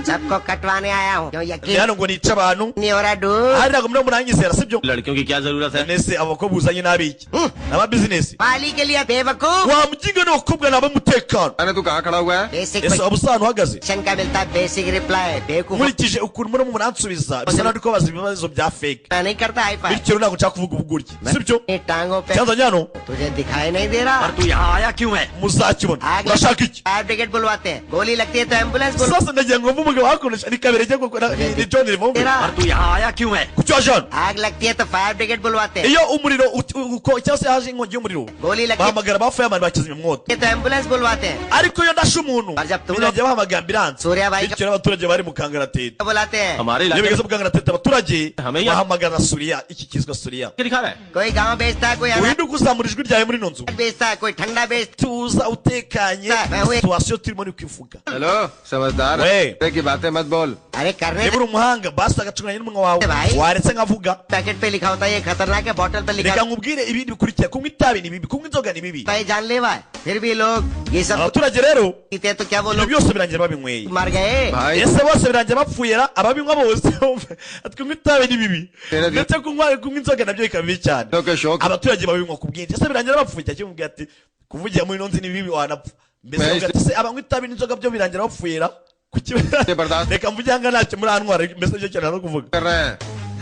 सबको कटवाने आया हूँ क्यों
ni
यकीन
hano ngo nice abantu
नहीं हो रहा dude
hari ntabwo muri muranyizera sibyo
लड़कियों की क्या जरूरत है?
nese abakobwa uzanye n'abiki n'aba business
पाली के लिए बेवकूफ
wa muginga n'abakobwa n'abamutekano
अरे तू कहाँ खड़ा हुआ है?
Basic
ese waba usa ahantu uhagaze
question का मिलता है बेसिक रिप्लाई बेवकूफ
nkurikije ukuntu murimo muransubiza bisa naho ndi kubabaza ibibazo bya fake
मैं नहीं करता hi fi
bityo ntabwo nshaka kuvuga ubuguryi sibyo
टांगों पे
cyanzanye hano
तुझे दिखाई नहीं दे रहा
और तू यहाँ आया क्यों है?
muzakibona
आग
urashaka iki
फायर ब्रिगेड बुलवाते हैं गोली लगती है तो एम्बुलेंस बुलवा
sasa ndagira ngo mvuge umugabo hakoresha ni kabiri ajya gukora ni John Rivombe
तेरा
और तू यहाँ आया क्यों है?
ku cyo waje hano
आग लगती है तो फायर ब्रिगेड बुलवाते हैं
iyo umuriro cyangwa se haje inkongi y'umuriro
गोली लगती
bahamagara ba fireman bakizimya umwotsi
है तो एम्बुलेंस बुलवाते हैं
ariko iyo ndashe umuntu
Barjab tu
birajya bahamagara ambulance
Surya भाई
bityo n'abaturage bari mu kangaratete
बुलाते हैं
हमारे
iyo
इलाके
bigeze mu kangaratete abaturage
हमें यहाँ
bahamagara suriya iki kizwa suriya
क्या दिखा रहा है?
कोई गांव बेचता है कोई अनाज
urinde kuzamura ijwi ryawe muri ino nzu
बेचता है कोई ठंडा बेचता
tuza utekanye situwasiyo turimo ni kwivuga
hello समझदार
वे।
तरह की बातें मत बोल
है अरे करने
niba uri umuhanga basi agacunganya n'umunwa wawe
भाई।
waretse nkavuga
पैकेट पे लिखा होता है ये खतरनाक है बोतल पे लिखा
reka nkubwire ibindi bikurikira kunywa itabi ni bibi kunywa inzoga ni bibi
होता है जानलेवा है फिर भी लोग ये सब
abaturage rero
पीते हैं तो क्या वो
ibyo
लोग
byose birangira babinyweye
मर गए
भाई
ese bose birangira bapfuye ababinywa bose kunywa itabi ni bibi
Tera-
ndetse kunywa inzoga nabyo bikaba bibi cyane
Okay, shock.
abaturage babinywa ku bwinshi ese birangira bapfuye cyangwa kimubwira ati kuvugira muri ino nzi ni bibi wanapfa mbese
Mbese-
avuga ati se abanywa itabi n'inzoga byo birangira bapfuye kuki
Bardasht.
reka mvuge hanga ntacyo murantwara mbese nicyo cyane no kuvuga
कर रहे हैं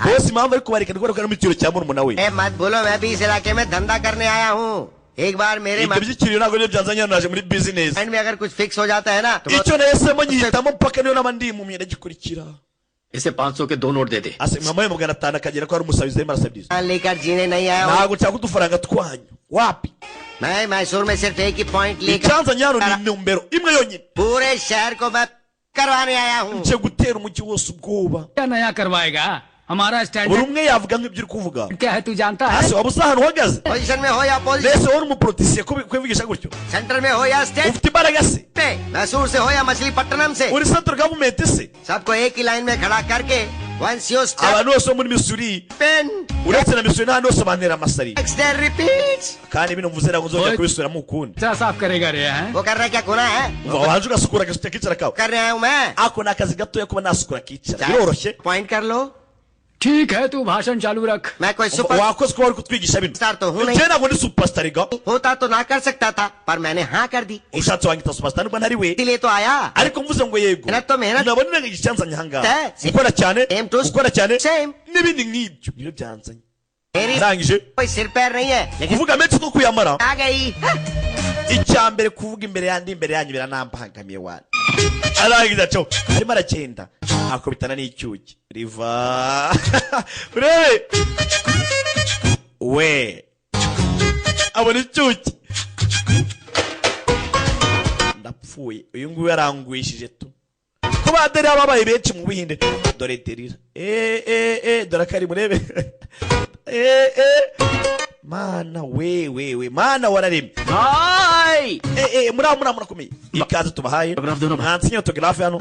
bose impamvu ari kubareka ni kubera ko ari mu cyiciro cya murumuna we
ए मत बोलो मैं भी इस इलाके में धंधा करने आया हूँ एक बार मेरे
ibyo by'ikiriyo ntabwo nibyo byanzanye hano naje muri business
mind में अगर कुछ फिक्स हो जाता है ना तो
icyo nahisemo nyihitamo mpaka niyo naba ndimumye ndagikurikira
इसे 500 के 2 नोट देते।
ase mwamuhaye 500 akagera ko ari umusabizi arimo arasabiriza
मान लेकर जीने नहीं आया हूँ
ntabwo nshaka udufaranga twanyu wapi
मैं मैसूर में सिर्फ एक ही पॉइंट लेकर
icyanzanye hano ni intumbero imwe yonyine
पूरे शहर को मैं करवाने आया हूँ
nje gutera umujyi wose ubwoba
क्या नया करवाएगा हमारा
buri
standard
umwe yavuga nk'ibyo uri kuvuga
क्या है तू जानता है
ase waba usa ahantu uhagaze
position में हो या position
mbese wowe uri umuporotisiye kwivugisha gutyo
centre में हो या स्टेट
ufite imbaraga se
पे मैसूर से हो या मछलीपट्टनम से
uri central government se
सबको एक ही लाइन में खड़ा करके once you step
abantu bose bo muri misuri
pen
uretse na misuri n'ahandi hose bantera amasari
next day repeats
kandi bino mvuze ntabwo nzongera
Oye.
kubisubiramo ukundi
क्या साफ करेगा रे हैं
वो कर रहा है क्या गुनाह है
umva wanje ugasukura agasutse kicara kawe
कर रहा हूँ मैं
ako ni akazi gatoya kuba nasukura kicara biroroshye
point कर लो
ठीक है तू भाषण चालू रख
मैं कोई super
wakoze kuba wari kutwigisha bino
star तो हूँ नहीं
njye ntabwo ndi superstar ga
होता तो ना कर सकता था पर मैंने हाँ कर दी
ushatse wanyita superstar nubwo ntari we
इसीलिए तो आया
ariko mvuze ngo yego
मेहनत तो मेहनत
nabona icyanzanye ahangaha
Eh,
gukora cyane
same to
gukora cyane
same
n'ibindi nk'ibyo nibyo byanzanye
मेरी
arangije
कोई सिर पैर नहीं है लेकिन
kuvuga menshi two kuyamara
आ गई
icya mbere kuvuga imbere yandi imbere yanyu biranambangamiye wani arangiza cyo arimo aragenda akubitana n'icyuki riva urebe we abona icyuki ndapfuye uyu nguyu yarangwishije tu ko baderi babaye benshi mu Buhinde dore derira dore akari murebe mana we mana wararemye
भाई
murakomeye ikaze tubahaye
Autograph dona ba.
ntansinya autograph hano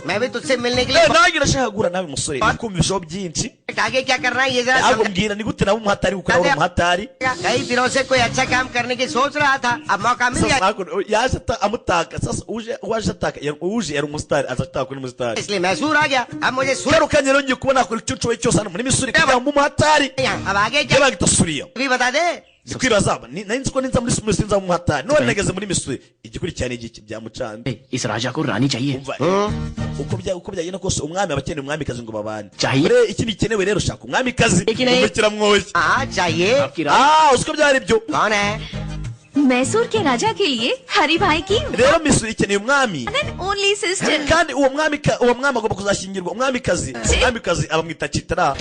मैं भी तुझसे मिलने के लिए
nanjye ndashaka guhura nawe musore kumva ibishobo byinshi
आगे क्या करना है ये जरा
ntabwo
समझ-
mbwira ni gute nawe umuhatari gukora uri umuhatari
कई दिनों से कोई अच्छा काम करने की सोच रहा था अब मौका मिल
sasa
गया
ntabwo yaje amutaka sasa uwaje ataka uje yari umusitari aza ataka uri umusitari
इसलिए मैसूर आ गया अब मुझे सुर
garukanye rero ngiye kubona akora icyo nshoboye cyose hano muri misuri kugira ngo umuhatari
अब आगे क्या
yabagita suriya
भी बता दे
Zikwibaza nari nzi ko ninza muri Missouri nza mu hatari none nageze muri Missouri igikurikirana igiki byamucanze.
इस राजा को रानी चाहिए.
uko byagenda kose umwami abakeneye umwamikazi ngo babane.
चाहिए.
Ure iki bikenewe rero shaka umwamikazi umukira mwoshye.
हाँ चाहिए.
आपकी रानी.
Uziko byari byo.
कौन है?
मैसूर के राजा के लिए हरी भाई की
Rero Missouri ikeneye umwami.
Only sister
Kandi uwo mwami agomba kuzashingirwa umwamikazi abamwita Chitra.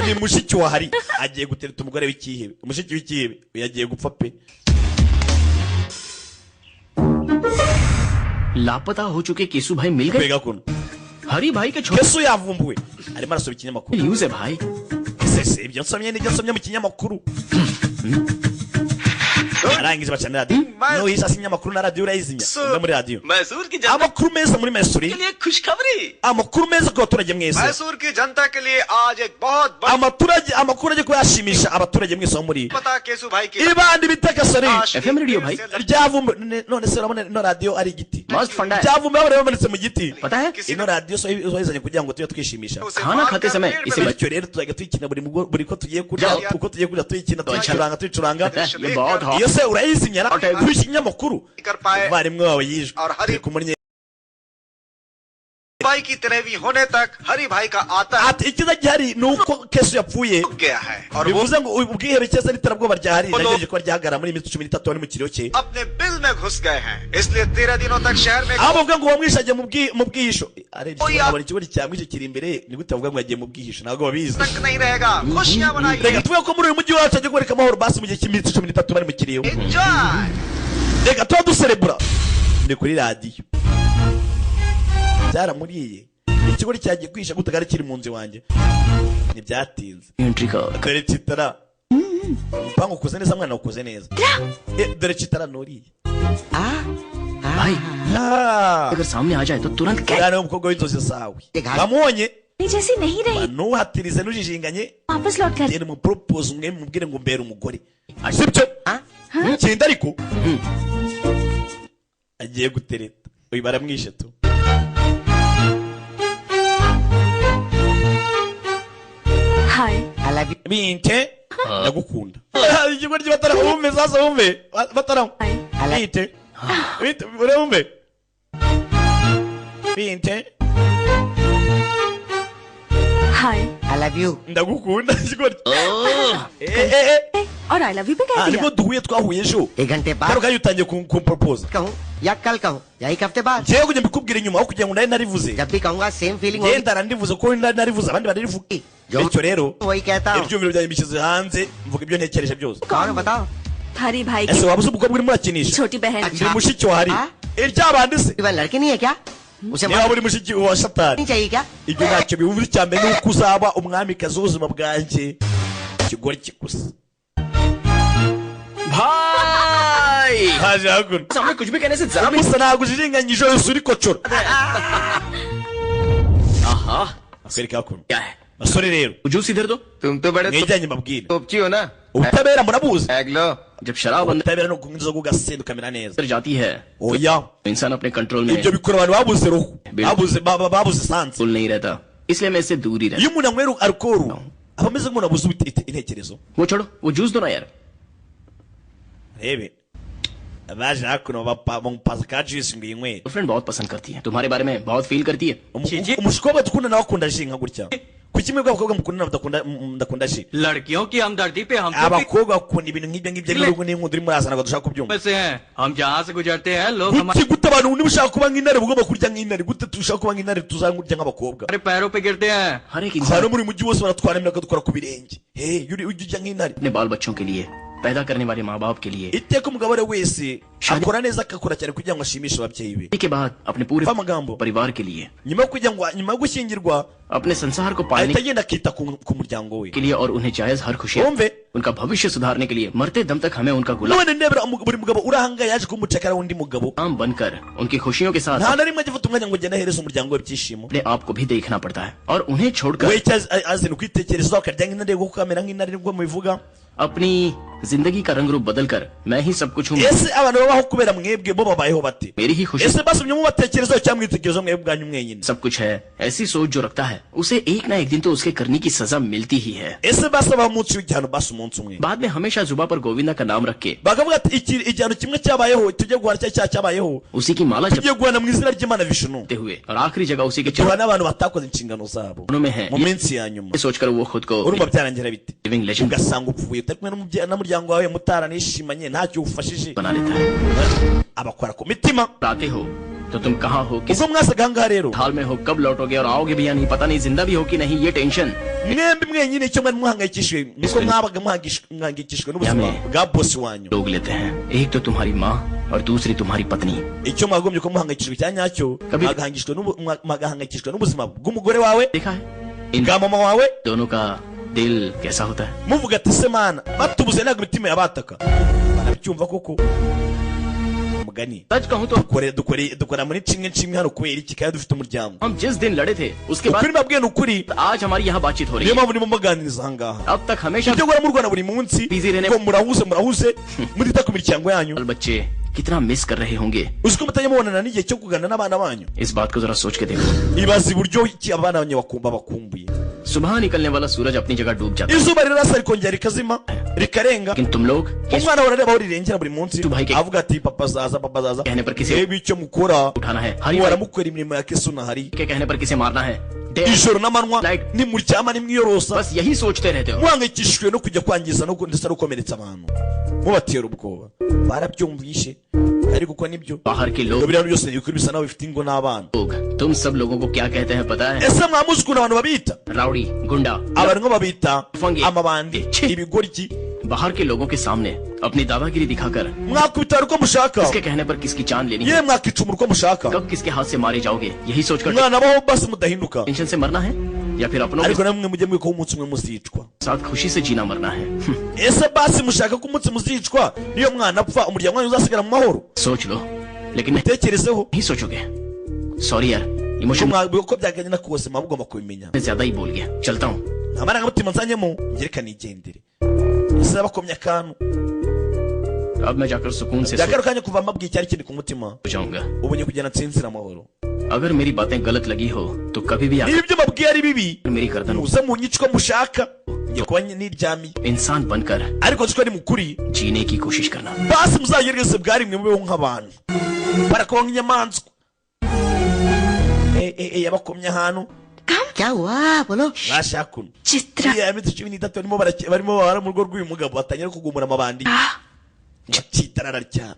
Ni mushiki wa Hari agiye gutereta umugore w'ikihebe. Umushiki w'ikihebe yagiye gupfa pe.
लापता हो चुके केसु भाई मिल गए.
Kwega kuno.
हरी भाई के छोटे
Kesu yavumbuwe. Arimo arasoma ikinyamakuru.
News है भाई.
Ese ibyo nsomye mu kinyamakuru. Arangije bacana radio. No yisa sinyamakuru na radio urayizimya. Unda muri radio.
Mysore की जनता
Amakuru meza muri Missouri.
के लिए खुशखबरी.
Amakuru meza ku baturage mwese.
Mysore की जनता के लिए आज एक बहुत बड़ा
Amakuru aje kuyashimisha abaturage mwese bo muri.
पता केसु भाई की
Ibandi bitaka sari.
FM radio भाई.
Ryavumbuwe none se urabona no radio ari igiti.
मस्त फंडा है.
Ryavumbuwe bari bamanitse mu giti.
पता है
Ino radio so izanye kugira ngo tujye twishimisha.
खाना खाते समय इसे
Bityo rero tuzajya tuyikina buri ko tugiye kurya uko tugiye kurya tuyikina tuyicuranga.
ये बहुत hot.
Iyo se urayizimya na kuri ikinyamakuru.
कर पाए
Barimwe wawe yijwe.
और हरी
Ku munye
भाई की तरहवी होने तक हरी भाई का आता है
ati ikiza gihari nuko Kesu yapfuye.
गया है और वो
Bivuze ngo ubwihebe cyese n'iterabwoba ryahari nageje ko ryahagara muri iminsi 13 wari mu kiriyo cye.
अपने बिल में घुस गए हैं इसलिए 13 दिनों तक शहर में
Abo bavuga ngo wamwishaje mu bwihisho. Abona ikibori cyamwishe kiri imbere ni gute bavuga ngo yagiye mu bwihisho ntabwo babizi.
तक नहीं रहेगा खुशियां
Reka
मनाइए
tuvuge ko muri uyu mujyi wacu agiye kubereka amahoro basi mu gihe cy'iminsi 13 bari mu kiriyo.
Enjoy
Reka tuba duserebura. Ni kuri radio. Byaramuriye. Ikigori cyagiye kwisha gutagara kiri mu nzu wanjye. Ntibyatinze.
Entry का
Dore Chitara. Mpango ukoze neza mwana ukoze neza. Dore Chitara nuriye.
भाई अगर सामने आ जाए तो तुरंत क्या.
Kandi umukobwa w'inzozi zawe.
Ega.
Bamubonye
जैसी नहीं रही
nuhatirize nujijinganye.
वापस लौट कर
Yene mu propose umwe mubwire ngo mbere umugore. Sibyo? Kinda ariko. Agiye gutereta. Uyu baramwishe tu.
Hi
I love you.
Binte ndagukunda. Ikigori bataramume sasa umve. Bataramu. Binte. Binte urumve. Binte
hi
I love you.
ndagukunda ikigori.
और I love you भी कह दिया
Nibwo duhuye twahuye ejo.
1 घंटे
Karo
बाद
kayo utangiye kumpropose.
कहूँ या कल कहूँ या एक हफ्ते बाद
Jewe kujya mbikubwira inyuma aho kugira ngo nari narivuze.
जब भी कहूँगा सेम फीलिंग होगी
Genda narivuze ko nari narivuze abandi bararivuga.
जो
Bityo rero
वही कहता हूँ.
ibyumviro byanjye bishyize hanze mvuga ibyo ntekereje byose.
कौन है बताओ.
हरी भाई
Ese
की
waba uzi umukobwa urimo urakinisha?
छोटी बहन
अच्छा.
Ni mushiki wa Hari. Iryabandi se?
वह लड़की नहीं है क्या? उसे
Niba uri mushiki wa Satani.
नहीं चाहिए क्या?
Ibyo ntacyo bivuze cyane nuko uzaba umwamikazi w'ubuzima bwanjye. Ikigori kigusa.
भाई
Haje hakuno.
सामने कुछ भी कहने से जरा भी.
Musa ntabwo ujijinganyije yose uri kocora.
आहा
Akwereka hakuno.
क्या है.
Basore rero.
जूस इधर दो.
तुम तो बड़े
Mwejyanye mbabwire.
तोपची हो ना
Ubutabera murabuzi.
एगलो
जब शराब अंदर
Ubutabera no kunywa inzoga ugasinda ukamera neza.
जाती है
Oya.
तो इंसान अपने कंट्रोल में
Ibyo bikora abantu babuze roho. Babuze sanse.
Full नहीं रहता. इसलिए मैं इससे दूर ही रहता.
Iyo umuntu anywera alcohol aba ameze nk'umuntu abuze intekerezo.
वो छोड़ो वो जूस दो ना यार.
Rebe. Baje hakuno bamupaza ka juice ngo yinywe.
Friend बहुत पसंद करती है तुम्हारे बारे में बहुत फील करती है.
Umushikoba dukunda nawe akunda ji nka gutya. Kuki mwebwe abakobwa mukunda ndakunda ji?
लड़कियों की हमदर्दी पे हम
Abakobwa bakunda ibintu nk'ibyo n'urugo n'inkundo urimo urazana ngo dushaka kubyumva.
से हैं हम जहाँ से गुजरते हैं लोग
Kuki gute abantu niba ushaka kuba nk'intare ugomba kurya nk'intare gute tushaka kuba nk'intare tuzangurya nk'abakobwa?
हमारे पैरों पे गिरते हैं.
हर एक
Hano
इंसान
muri mujyi wose baratwara imyaka dukora ku birenge. Ujya urya nk'intare.
अपने बाल बच्चों के लिए पैदा करने वाले माँ बाप के लिए
Iteka umugabo ari wese akora neza akakora cyane kugira ngo ashimishe ababyeyi be.
के बाद अपने पूरे
Fa amagambo.
परिवार के लिए
Nyuma yo gushyingirwa
अपने संसार को पालने
ahita agenda akita ku muryango we.
के लिए और उन्हें जायज हर खुशी
Wumve.
उनका भविष्य सुधारने के लिए मरते दम तक हमें उनका गुलाम
None ndebera buri mugabo urahanga yaje kumucakara undi mugabo.
बनकर उनकी खुशियों के साथ
Nta na rimwe agifata umwanya ngo agende ahereze umuryango we ibyishimo.
अपने आप को भी देखना पड़ता है और उन्हें
We
छोड़कर
azina ukwitekerezaho akarya nk'intare kuko kamera nk'intare nibwo mubivuga.
अपनी जिंदगी का रंग रूप बदलकर मैं ही सब कुछ हूँ।
ese abantu babaho kubera mwebwe bo babayeho bate?
मेरी ही खुशी
ese basomye mu batekerezo cyangwa mwitekerezo mwebwe bwanyu mwenyine?
सब कुछ है। ऐसी सोच जो रखता है उसे एक ना एक दिन तो उसके करने की सजा मिलती ही है।
ese basaba umunsi w'igihano basi umunsi umwe
बाद में हमेशा जुबा पर गोविंदा का नाम रख के
bakavuga ati igihano kimwe cyabayeho tujye guhana cya cyabayeho
उसी की माला
tujye guhana mu izina ry'Imana Vishnu
जपते हुए और आखिरी जगह उसी के
tuhana
चरणों
n'abantu batakoze inshingano zabo
में है।
mu minsi ya nyuma
ये सोचकर वो खुद को
urumva byarangira biti
living legend
ugasanga upfuye utari kumwe n'umuryango wawe mutaranishimanye ntacyo ufashije
बना लेता है।
abakora ku mitima
आते हो तो तुम कहाँ हो, किस
ubwo mwasaga ahangaha rero
हाल में हो, कब लौटोगे और आओगे भी या नहीं पता नहीं, जिंदा भी हो कि नहीं, ये tension
mwembi mwenyine icyo mwari muhangayikishijwe niko mwabaga muhangayikishijwe n'ubuzima bwa bosi wanyu
लोग लेते हैं। एक तो तुम्हारी माँ और दूसरी तुम्हारी पत्नी।
icyo mwagombye ko muhangayikishijwe cya nyacyo mwagahangayikishijwe n'ubuzima bw'umugore wawe
देखा है इन
bwa mama wawe
दोनों का दिल कैसा होता है।
muvuga ati se mana batubuze ntabwo imitima yabataka barabyumva koko umugani
सच कहूँ तो
dukora muri kimwe hano kubera iki kandi dufite umuryango
हम जिस दिन लड़े थे उसके
ukuri
बाद
mbabwiye ni ukuri
आज हमारी यहाँ बातचीत हो रही
niyo
है।
mpamvu ndimo muganiriza ahangaha
अब तक हमेशा
ibyo guhora murwana buri munsi
Busy रहने-
ko murahuze mutita ku miryango yanyu
बाल बच्चे कितना मिस कर रहे होंगे।
uzi ko mutajya mubonana n'igihe cyo kuganira n'abana banyu
इस बात को जरा सोच के देखो।
ibaza uburyo iki abana banyu bakumbuye
सुबह निकलने वाला सूरज अपनी जगह डूब जाता है,
izuba rirasa rikongera rikazima rikarenga
लेकिन तुम लोग किस
umwana ahora areba aho rirengera buri munsi
Tu bhai ke-
avuga ati papa azaza
कहने पर किसे
reba icyo mukora
उठाना है, हरी
muhora
भाई
mukora imirimo ya kesu na hari
के कहने पर किसे मारना है, day-
ijoro n'amanywa
Like-
nimuryama nimwiyorosa
बस यही सोचते रहते हो।
muhangayikishijwe no kujya kwangiza ndetse no gukomeretsa abantu mubatera ubwoba barabyumvishe ariko uko nibyo
बाहर के लोग
biriya byose bikuri bisa naho bifite ingo n'abana
तुम सब लोगों को क्या कहते हैं पता है?
ese mwamuzi ukuntu abantu babita
rowdy, गुंडा,
abantu ngo babita
Fungi.
amabandi
Chi.
ibigoryi
बाहर के लोगों के सामने अपनी दादागिरी दिखाकर
mwakubitara uko mushaka
किसके कहने पर किसकी जान लेनी है,
yewe mwakicumura uko mushaka
कब किसके हाथ से मारे जाओगे, यही सोचकर
mwana baho basi mudahinduka
tension से मरना है या फिर अपनों के
ariko namwe mujye mwiko umunsi umwe muzicwa
साथ खुशी से जीना मरना है।
ese basi mushaka ko umunsi muzicwa niyo mwana apfa umuryango wanyu uzasigara mu mahoro
सोच लो लेकिन नहीं
tekerezeho
सोचोगे। सॉरी यार,
ko
emotion
mwabwiwe ko byagenda kose muba mugomba kubimenya
में ज्यादा ही बोल गया, चलता हूँ।
nta marangamutima nzanyemo ngereka nigendere ese bakomye akantu
अब मैं जाकर सुकून से
byakaro kanya kuva mabwiye icyari kindi ku mutima
सो जाऊंगा।
ubu nye kugenda nsinzira amahoro
अगर मेरी बातें गलत लगी हो तो कभी भी
niba
आकर
ibyo mbabwiye ari bibi
मेरी गर्दन
muze munyicwa mushaka ngiye kuba niryamiye
इंसान बनकर
ariko nzi ko ari mukuri
जीने की कोशिश करना।
basi muzagerageze bwarimwe mubeho nk'abantu barakuba nk'inyamaswa yabakomye ahantu
क्या हुआ बोलो।
bashaka uno
Chitra
iya minsi 13 barimo bara mu rugo rw'uyu mugabo batangira kugumura amabandi citarara cyane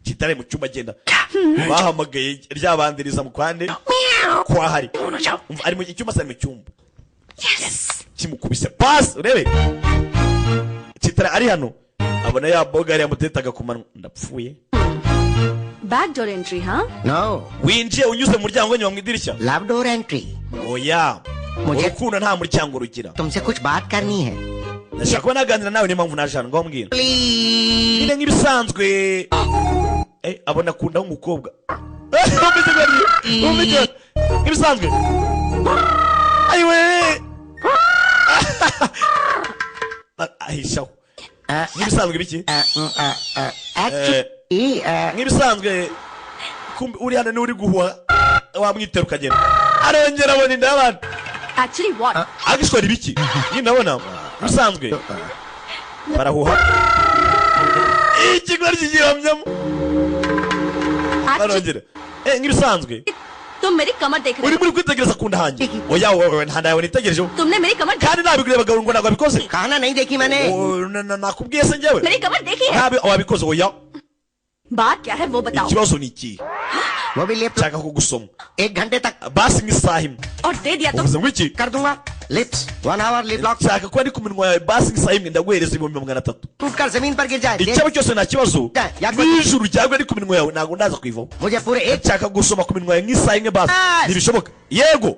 citare mu cyumba agenda bahamagaye ryabandiriza mu kwande kwa hari ari mu cyumba sari mu cyumba kimukubise pass urebe citare ari hano abona ya boga ari yamutetaga ku manwa ndapfuye
back door entry हाँ
no
winjiye unyuze mu muryango nyuma mu idirishya
love door entry.
oya
Mujye-
urukundo nta muryango rugira
तुमसे कुछ बात करनी है
ndashaka kuba naganira nawe niyo mpamvu naje hano ngaho mbwira
please.
nyine nk'ibisanzwe abona akunda nk'umukobwa nk'ibisanzwe ayiwe ahishaho nk'ibisanzwe biki nk'ibisanzwe uri hano n'uri guhuha wamwitera ukagenda arongera abona inda y'abandi
actually what
agishwara ibiki nyine ndabona nk'ibisanzwe barahuha ikigori kigihamyamo barongera nk'ibisanzwe
तुम मेरी कमर देख रहे
uri
हो
muri kwitegereza ku nda hanjye oya wowe nta ndawe nitegerejeho
तुमने मेरी कमर
kandi nabigurebaga ngo ntabwo wabikoze
कहना नहीं देखी मैंने।
nakubwiye se njyewe
मेरी कमर देखी है
ntabwo wabikoze oya
बात क्या है वो बताओ
ikibazo ni iki
वो भी लिप
nshaka kugusoma
1 घंटे तक
basi nk'isaha imwe
और दे दिया तो
uvuze ngo iki
कर दूंगा। Lips 1 our lip lock
nshaka kuba ndi ku minwa yawe basi nk'isaha imwe ndaguhereza 300
टूट कर जमीन पर गिर जाए।
icyaba cyose nta kibazo
Yakoze-
n'ijuru ryagwa ari ku minwa yawe ntabwo ndaza kuyivaho
मुझे पूरे 1
nshaka gusoma ku minwa yawe nk'isaha imwe basi
Yes.
ntibishoboka yego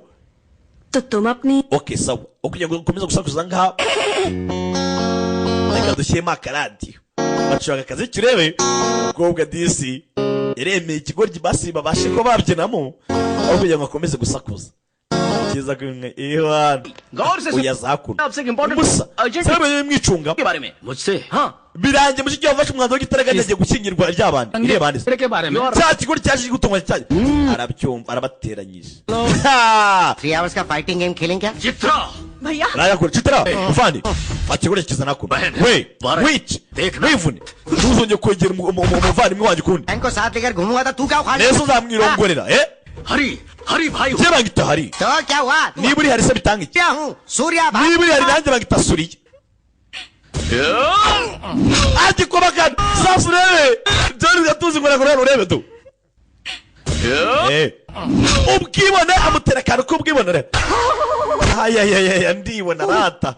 तो तुम अपनी
okay sawa ukugira ngo ukomeze gusakuza ngaha reka dushyiremo akaradiyo bacuranga akazi kirebe umukobwa disi yaremeye ikigoryi basi babashe ko babyinamo aho kugira ngo akomeze gusakuza kiza kumwe Iwan
गौर से
oya zakuna
आपसे एक important
musa
urgent
sabe mwicunga
के बारे में मुझसे हाँ
birangiye mushiki wafashe umwanzuro w'igitaraganya agiye gushyingirwa ry'abandi irebane
तेरे के बारे में
cya kigori cyaje gutungwa cyane arabyumva arabateranyije
3 hours का फाइटिंग गेम खेलें क्या?
चित्रा
भैया
raya kure chitara muvandi akigori kizana ko we wait wivune ntuzongeye kwegera umuvandimwe wanjye kundi
बहन को साथ लेकर घूमूंगा तो तू क्या उखाड़
neza uzamwirongorera
हरी हरी भाई
je bagita hari
तो क्या हुआ?
niba uri hari se bitanga iki
क्या हूँ सूर्या भाई
niba uri hari nanjye bagita suriye agikoba kandi sasa urebe byari gatuzi ngo nakora urebe tu ubwibone amutera akantu k'ubwibonere ayayayaya ndibona rata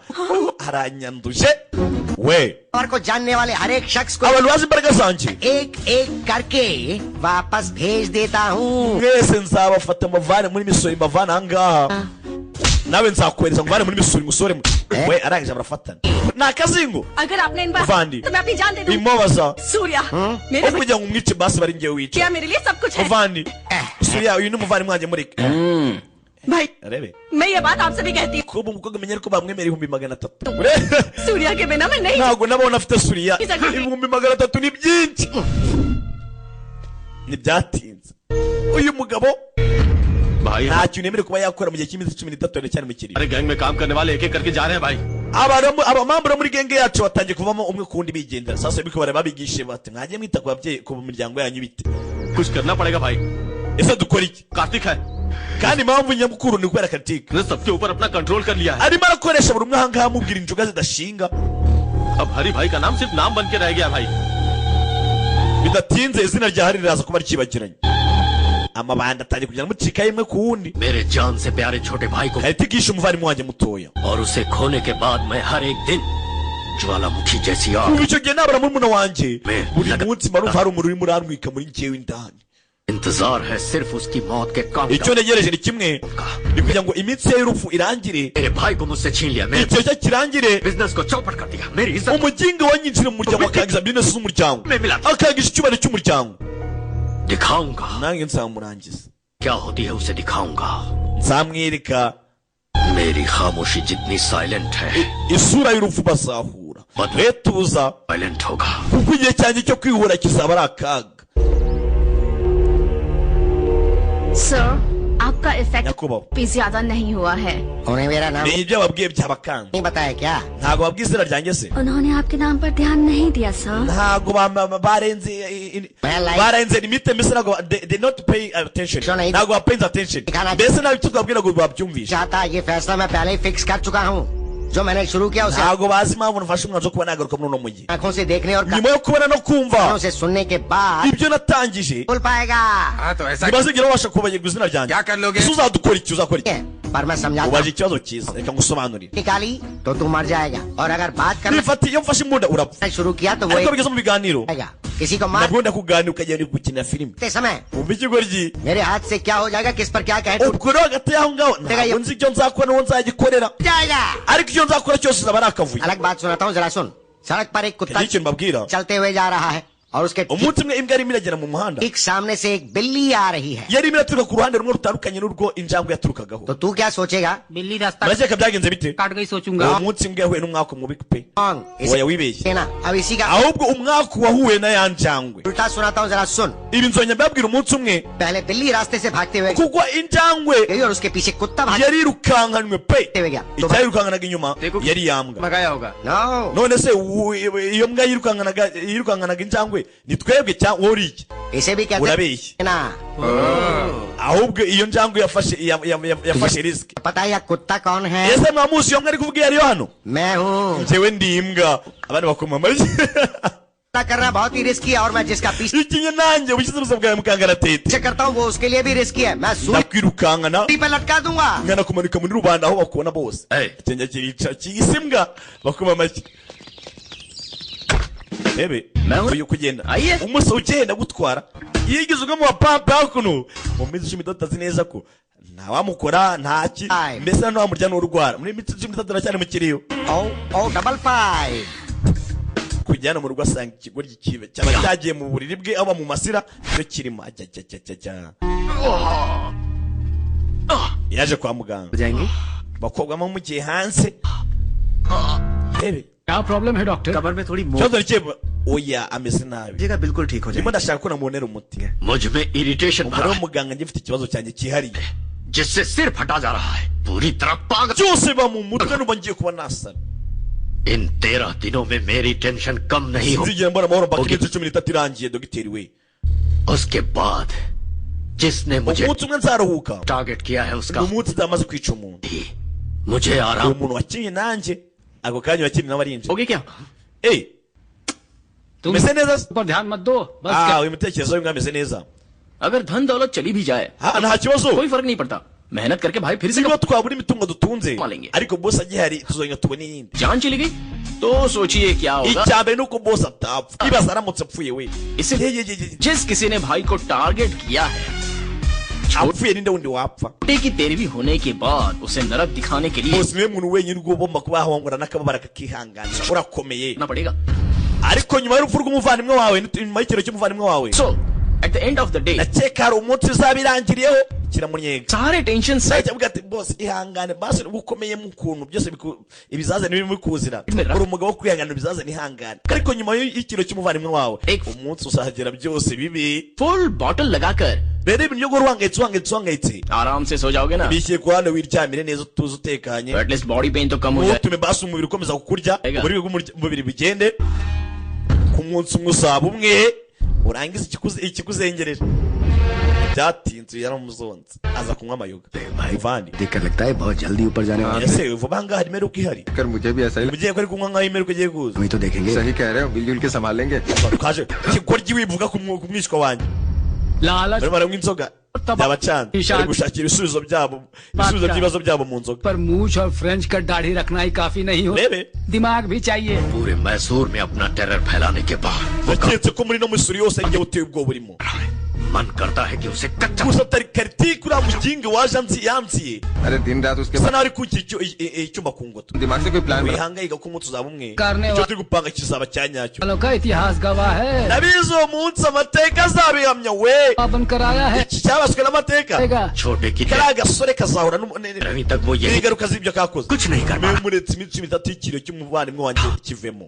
aranyanduje we
और को जानने वाले हर एक शख्स को
abantu bazi imbaraga zanjye
एक एक करके वापस भेज देता हूँ.
mwese nzabafata muvane muri misori mbavana ahangaha nawe nzakohereza muvane muri misori musore we arangije barafatana ni akazingo
अगर आपने इन बार
Vandi.
तो मैं अपनी जान दे दूं
imobaza
सूर्या मेरे
aho kugira ngo umwice basi bari ngewe wice
क्या मेरे लिए सब कुछ है
muvandi suriya uyu ni umuvandimwe wanjye muri
भाई
arebe
मैं ये बात आपसे भी कहती हूँ
kuba umukobwa amenya ko bamwemerera 300
सूर्या के बिना मैं नहीं
ntabwo nabona afite suriya 300 ni byinshi ntibyatinze uyu mugabo
भाई
nta kintu yemerewe kuba yakora mu gihe cy'iminsi 13 cyane mu kiriro
हमारे गैंग में काम करने वाले एक एक करके जा रहे हैं भाई
abamambura muri genge yacu batangiye kuvamo umwe ku wundi bigendera sasa biko bare babigishe bati mwajye mwita ku babyeyi ku miryango yanyu bite
कुछ करना पड़ेगा भाई
ese dukora iki
कार्तिक है
kandi impamvu nyamukuru ni kubera Kartika
ने सबके ऊपर अपना कंट्रोल कर लिया है
arimo arakoresha buri umwe ahangaha amubwira injuga zidashinga
अब हरी भाई का नाम सिर्फ नाम बन के रह गया भाई
bidatinze izina rya hari riraza kuba rikibagiranye amabanda atangiye kugenda mucika imwe ku wundi
मेरे जान से प्यारे छोटे भाई को
Kartika yishe umuvandimwe wanjye mutoya
और उसे खोने के बाद मैं हर एक दिन ज्वालामुखी जैसी आग
kuva icyo gihe nabura murumuna wanjye
Me.
buri munsi marumva hari umuriro urimo urantwika muri njyewe indani
इंतजार है सिर्फ उसकी मौत के काम
icyo
का
ntegereje ni kimwe ni kugira ngo iminsi ye y'urupfu irangire
मेरे भाई को मुझसे छीन लिया मेरे
igihe cye kirangire
बिजनेस को चौपट कर दिया मेरी इज्जत
umuginga wanyinjira mu muryango akangiza bizinesi z'umuryango
में मिला
akangisha icyubahiro cy'umuryango
दिखाऊंगा
nange nzamurangiza
क्या होती है उसे दिखाऊंगा
nzamwereka
मेरी खामोशी जितनी साइलेंट है
isura y'urupfu bazahura we tuza
silent होगा
kuko igihe cyanjye cyo kwihura kizaba ari akaga
sir आपका इफेक्ट
nyakubahwa
भी ज्यादा नहीं हुआ है
उन्हें मेरा नाम
ni ibyo babwiye by'abakanga
नहीं बताया क्या?
ntabwo babwiye izina ryanjye se
उन्होंने आपके नाम पर ध्यान नहीं दिया sir
ntabwo barenze barenze limite mbese ntabwo they not pay attention
Sure, नहीं.
ntabwo bapenze attention
दिखाना-
mbese ntabwo icyo twabwira ngo babyumvishe
चाहता ये फैसला मैं पहले ही फिक्स कर चुका हूँ. जो मैंने शुरू किया उसे
ntabwo bazi impamvu nafashe umwanzuro wo kuba nagaruka muri uno mujyi
आंखों से देखने और
nyuma yo kubona no kumva
कानों से सुनने के बाद
ibyo natangije
बोल पाएगा.
हाँ तो ऐसा
ntibazigera babasha kubagirwa izina ryanjye
क्या कर लोगे?
ese uzadukora iki uzakora iki
पर मैं समझाता
ubaje
हूँ.
ikibazo cyiza reka ngusobanurire
निकाली तो तू मर जाएगा और अगर बात करना
nifata iyo mfashe imbunda urapfa
शुरू किया तो वो
ariko bigeze mu biganiro
आएगा. किसी को मार
nabwo ndakuganira ukagenda uri gukinira filime
ते समय
umva ikigoryi
मेरे हाथ से क्या हो जाएगा, किस पर क्या कहे टूट
ubwo rero hagati y'aho ngaho ntabwo nzi icyo nzakora n'uwo nzagikorera
जाएगा.
ariko icyo nzakora cyose uzaba ari akavuyo
अलग बात सुनाता हूँ, जरा सुन. सड़क पर एक कुत्ता
hari ikintu mbabwira
चलते हुए जा रहा है और उसके
umunsi umwe imbwa yarimo iragera mu muhanda
ठीक सामने से एक बिल्ली आ रही है.
yari irimo iraturuka ku ruhande rumwe rutandukanye n'urwo injangwe yaturukagaho
तो तू क्या सोचेगा?
बिल्ली रास्ता
murakeka byagenze bite
काट गई सोचूंगा
uwo munsi imbwa yahuye n'umwaku mubi pe
कौन?
oya wibeshye
ना अब इसी का
ahubwo umwaku wahuye na ya njangwe
उल्टा सुनाता हूँ, जरा सुन.
ibi nzongera mbabwira umunsi umwe
पहले बिल्ली रास्ते से भागते हुए
kuko injangwe
गई और उसके पीछे कुत्ता भागते
yari irukankanywe pe
हुए गया. तो
icyayirukankanaga inyuma
देखो
yari yambwa
भगाया होगा
no
none se iyo mbwa yirukankanaga injangwe ni twebwe cyangwa wowe uri iki
इसे भी कहते
urabeshye
हैं ना.
ahubwo iyo njangwe yafashe risike
पता है या कुत्ता कौन है?
ese mwamuzi iyo mbwa ari kuvuga iyo ariyo hano
मैं हूँ.
njyewe ndi imbwa abandi bakoma amashyi
करना बहुत ही रिस्की है और मैं जिसका पीछे
ikinye nanjye ubushyize ubuzima bwawe mukangaratete
करता हूँ वो उसके लिए भी रिस्की है. मैं सूली
ndakwirukankana
पे लटका दूंगा.
nkanakumanika muri rubanda aho bakubona bose
Hey.
ikenge kirica kiyise imbwa bakoma amashyi ebe uyu kugenda
Aye.
umunsi ugenda gutwara yigize umwe mu bapampe hakuno mu minsi 10 utazi neza ko ntawamukora ntaki
Aye.
mbese na wamurya n'urwara muri minsi 13 aracyari mu kiriyo
O double 5
kujyana mu rugo asanga ikigoryi kibe cyaba cyagiye mu buriri bwe aba mu masira cyo kirimo ajya yaje kwa muganga
जाएंगे
bakobwa mu gihe hanze rebe
क्या प्रॉब्लम है डॉक्टर?
कमर में थोड़ी मोच
cyozo rike oya ameze nabi
जगह बिल्कुल ठीक हो
ndimo
जाएगी
ndashaka ko namubonera umuti
मुझ में इरिटेशन
umugore
भरा है
w'umuganga ngifite ikibazo cyanjye cyihariye
जिससे सिर फटा जा रहा है पूरी तरह पागल
byose biba mu mutwe numva ngiye kuba nasara
इन 13 दिनों में मेरी टेंशन कम नहीं हो
sinzigera mbona amahoro mpaka
Okay.
iminsi 13 irangiye dogiteri we
उसके बाद जिसने मुझे
umunsi umwe nzaruhuka
टारगेट किया है उसका
ni umunsi nzamaze kwica umuntu
ही मुझे
uwo
आराम
muntu wakinnye nanjye ako kanya wakinnye nawe arinjira
होगी क्या
eh
तुम
umeze neza se?
पर ध्यान मत दो बस
ah uyu mutekerezo w'imwe ameze neza
अगर धन दौलत चली भी जाए
ha nta kibazo
कोई फर्क नहीं पड़ता मेहनत करके भाई फिर से
niba twabura imitungo dutunze
Malinge.
ariko boss agihari tuzongera tubone iyindi
जान चली गई तो सोचिए क्या होगा
icya mbere ni uko boss atapfa ibaza aramutse apfuye we
इससे
Ye, ye, ye, ye.
जिस किसी ने भाई को टारगेट किया है
apfuye ninde wundi wapfa
छोटे की तेरहवीं होने के बाद उसे नरक दिखाने के लिए
boss niwe muntu wenyine ugomba kuba wahongora n'akababara kakihanganira urakomeye
करना पड़ेगा
ariko nyuma y'urupfu rw'umuvandimwe wawe nyuma y'ikiro cy'umuvandimwe wawe
so at the end of the day
ndakeka hari umunsi uzabirangiriyeho kiramunyega
सारे टेंशन से
sajya avuga ati boss ihangane basi ukomeye mu kuntu byose ibizazane biri muri kuzira
Mera.
uri umugabo wo kwihangana ibizazane ihangane ariko nyuma y'ikiro cy'umuvandimwe wawe
Ek-
umunsi uzagera byose bibi
full bottle लगाकर
rero ibintu byo guhora uhangayitse
आराम से सो जाओगे ना
bishyire ku ruhande wiryamire neza utuze utekanye
तो at least body pain तो कम हो जाए
ntutume basi umubiri ukomeza kukurya
Ega.
uburibwe bw'umubiri bugende ku munsi umwe uzaba umwe urangize ikikuzengereje byatinze yaramuzonze aza kunywa amayoga ivani
देखकर लगता है बहुत जल्दी ऊपर जाने वाले हैं।
ese vuba ngaha hari imeruka ihari
कर मुझे भी ऐसा ही
mugiye ko ari kunywa nkaho imeruka igiye kuza
वही तो देखेंगे
सही कह रहे हो मिलजुल के संभाल लेंगे
twaje ikigoryi wivuga ku mwishywa wanjye
लालच
barimo baranywa inzoga byabacanze bari gushakira ibisubizo byabo ibisubizo by'ibibazo byabo mu nzoga
पर मूछ और फ्रेंच कट दाढ़ी रखना ही काफी नहीं हो
rebe
दिमाग भी चाहिए
पूरे मैसूर में अपना टेरर फैलाने के बाद वो
naketse ko muri no misuri yose njye uteye ubwoba burimo
मन करता है कि उसे कच्चा
gusa atari kariti kuriya muginga waje yanziye
अरे दिन रात उसके
usa
बाद
naho ari kugira icyuma ku ngoto
दिमाग से कोई प्लान बना
wihangayika ko umunsi uzaba umwe
Karne
icyo
wa-
turi gupanga kizaba cya nyacyo
वालों का इतिहास गवाह है
nabizi uwo munsi amateka azabihamya we
बन कराया है
iki cyabaswe n'amateka
देगा।
छोटे की
kariya gasore kazahura
अभी तक वो यही
n'ingaruka z'ibyo kakoze
कुछ नहीं कर
mwe
पा
muretse iminsi mitatu y'ikiro cy'umuvandimwe wanjye kivemo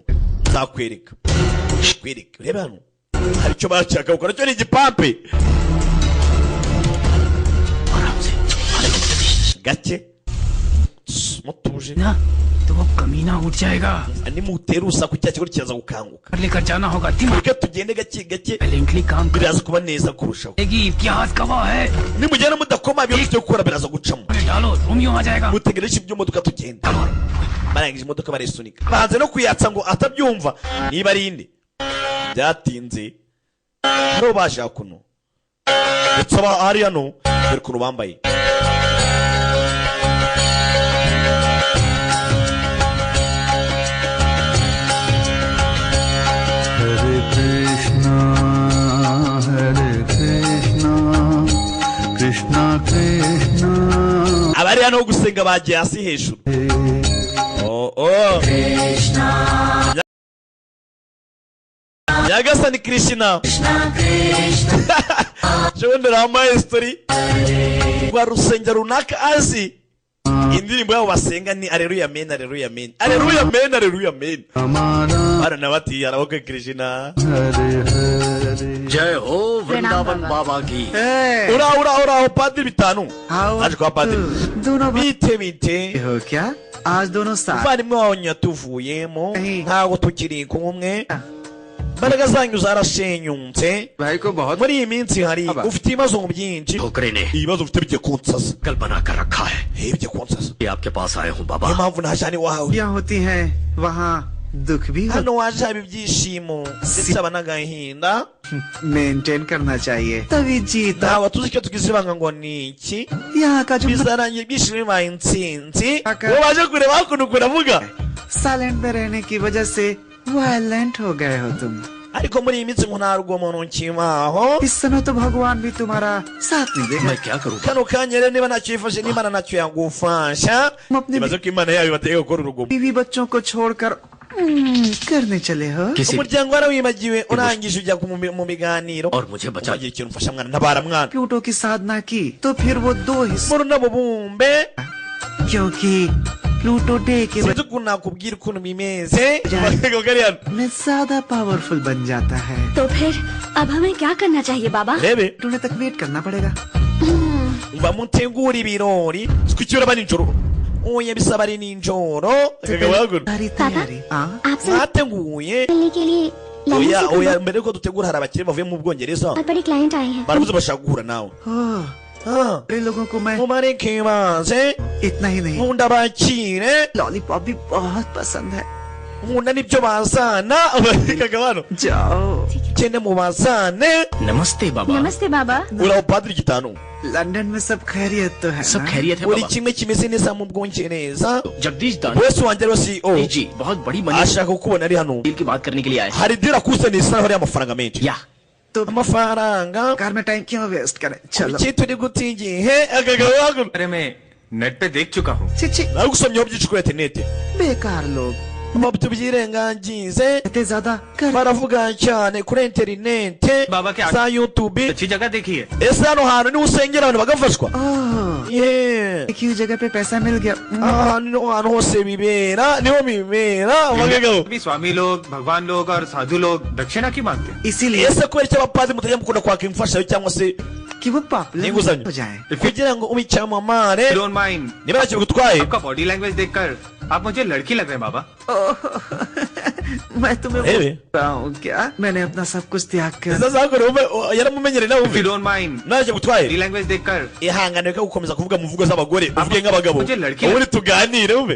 nzakwereka kwereka urebe hano hari icyo bashaka gukora cyo ni igipampe
आराम से
gake mutuje
ना तो वो कमीना उठ जाएगा
nimutera urusaku cya kigo kiraza gukanguka
लेकर जाना होगा दिमाग
reka tugende gake gake
वैलेंटली काम
biraza kuba neza kurushaho
करेगी इतिहास गवाह है
nimugenda mudakoma ibyo mufite gukora biraza gucamo
डालो रोमियो आ जाएगा
mutegereje ibyo modoka tugenda barangije imodoka barisunika banze no kuyatsa ngo atabyumva niba ari inde byatinze hariho bashaka kuno ndetse hari hano dore ukuntu bambaye
हरे कृष्णा कृष्णा Krishna
abari hano ho gusenga bagiye hasi hejuru nyagasani krishna jewe wambaye story rwa rusengero runaka azi indirimbo yabo basenga ni aleluya amen aleluya amen aleluya amen aleluya amen bana nabati araboke krishna
जय हो वृंदावन बाबा की
uraho padiri bitanu aje kwa padiri
दोनों
bite
हो क्या आज दोनों साथ
umuvandimwe wawe nyatuvuyemo ntabwo tukiri kumwe imbaraga zanyu zarashenyutse
भाई को बहुत
muri iyi minsi hari ufite ibibazo byinshi
ठोकरे ने
ibibazo ufite bigiye kunsaza
कल बना कर रखा है
bigiye kunsaza
ये आपके पास आए हूँ
niyo
बाबा
mpamvu naje hano iwawe
क्या होती है वहाँ दुख भी हो
hano waje haba ibyishimo ndetse haba n'agahinda
maintain करना चाहिए तभी जीता
ntabwo tuzi icyo tugize ibanga ngo ni iki
यहाँ का जो
bizarangira ibyishimo bibaye intsinzi wowe waje kureba hakuno kuravuga
silent में रहने की वजह से वायलेंट हो गए हो तुम
ariko muri iyi minsi ngo nta rugomo nkibaho
इस समय तो भगवान भी तुम्हारा साथ नहीं देगा
मैं क्या करूँ
kano kanya rero niba ntacyo yifashe n'imana ntacyo yagufasha
अपने
ibaze ko imana yayo bateye gukora urugomo
बीवी बच्चों को छोड़कर करने चले हो?
किसी
umuryango warawibagiwe urangije ujya mu biganiro
और मुझे बचा
ubagira ikintu mfasha mwana ntabara mwana
Pluto की साधना की तो फिर वो 2 हिस्से
muri nabo bumbe
क्योंकि प्लूटो डे के
sinzi ukuntu nakubwira ukuntu bimeze bakego kari hano
में ज्यादा पावरफुल बन जाता है।
तो फिर अब हमें क्या करना चाहिए बाबा?
rebe
टूने तक वेट करना पड़ेगा।
umva mutegura ibirori twikira bani njoro oya bisaba ari ninjoro akagabagura
सारी तैयारी हाँ
आपसे
mwateguye
मिलने के लिए लंदन
oya
से
oya
कोई
mbere yuko dutegura hari abakire bavuye mu Bwongereza
बहुत बड़े क्लाइंट आए हैं।
baravuze bashaka guhura nawe
बड़े लोगों को मैं
mubareke baze
इतना ही नहीं
nkunda abakire
लॉलीपॉप भी बहुत पसंद है।
nkunda n'ibyo bazana akagabano
जाओ
kene mu bazane
नमस्ते बाबा।
नमस्ते बाबा।
uraho padiri gitanu
लंदन में सब खैरियत तो है
सब
ना?
खैरियत है
buri
बाबा।
kimwe kimeze neza mu Bwongereza
Jagdish दान
wese wanjye rero CEO
जी बहुत बड़ी money
ashaka kukubona ari hano
deal की बात करने के लिए आए हैं।
hari dira kusanisha hari amafaranga menshi
या
तो
amafaranga
कार में टाइम क्यों वेस्ट करें? चलो
kuki turi guta igihe akagabagura
अरे मैं नेट पे देख चुका हूँ।
छी
nagusomyeho byinshi kuri interineti
बेकार लोग
tubyirengagize
इतने ज्यादा कर
baravuga cyane kuri interinete
बाबा के
za YouTube
अच्छी जगह देखी है।
ese hano hantu niho usengera abantu bagafashwa
ओह
Yeah.
एक ही जगह पे पैसा मिल गया।
aha niho hantu hose bibera niho bibera bagagabo
अभी स्वामी लोग, भगवान लोग और साधु लोग दक्षिणा की मांगते हैं।
इसीलिए
ese kubera icyo abapadiri mutajya mukunda kwaka imfashanyo cyangwa se
कि वो पॉपुलर
inguzanyo
हो जाए।
kugira ngo ube icyamamare
don't mind
niba ntacyo bigutwaye
आपका बॉडी लैंग्वेज देखकर आप मुझे लड़की लग रहे हैं बाबा।
मैं तुम्हें
ए बे।
बोल रहा हूँ क्या? मैंने अपना सब कुछ त्याग कर
zazakore yaramumenyere nawe
If you
uve
don't mind
ntacyo
body
bigutwaye
language देखकर
ihangane ko gukomeza kuvuga mu mvugo z'abagore uvuge nk'abagabo
मुझे लड़की
ubundi tuganire uve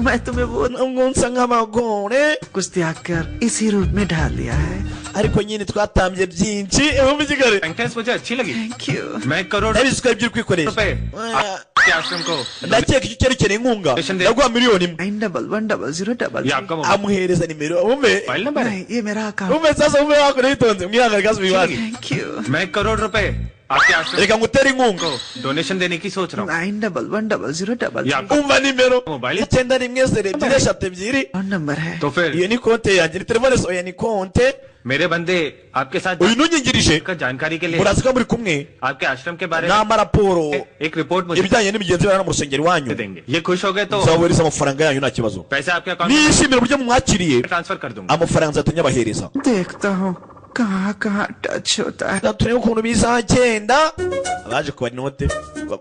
मैं तुम्हें वो
ngo nsa nk'abagore
कुछ त्याग कर इसी रूप में ढाल दिया है।
ariko nyine twatambye byinshi wumva ikigare
sentence मुझे अच्छी लगी।
Thank you.
मैं crore
ndabizi ko ari ibyo uri kwikoresha
रुपए आपके आश्रम को
ndakeka icyo cyari ukeneye inkunga
Mission day.
ndaguha miliyoni imwe
911000
ये आपका mobile
amuhereza nimero wumve
number है।
नहीं ये मेरा account.
wumve sasa wumve wakora yitonze mwihangane kasi wibaze
thank you.
मैं करोड़ रुपए आपके आश्रम
reka ngutere inkunga
को डोनेशन देने की सोच रहा हूँ।
911000
ये आपका
umva nimero
मोबाइल
9
नंबर है।
तो फिर
iyo ni konte yanjye ni telefone oya ni konte
मेरे बंदे आपके साथ
uyu nunyingirije
का जानकारी के लिए
murazi ko muri kumwe
आपके आश्रम के बारे में
n'amaraporo
एक रिपोर्ट मुझे
ibijyanye n'imigenzo y'abana mu rusengero iwanyu
देंगे। ये खुश हो गए तो
nzabohereza amafaranga yanyu nta kibazo
पैसे आपके अकाउंट में
nishimira uburyo mumwakiriye
ट्रांसफर कर दूंगा।
amafaranga nzahita nyabahereza
देखता हूँ कहाँ कहाँ टच होता है।
reka turebe ukuntu bizagenda abaje kubara inote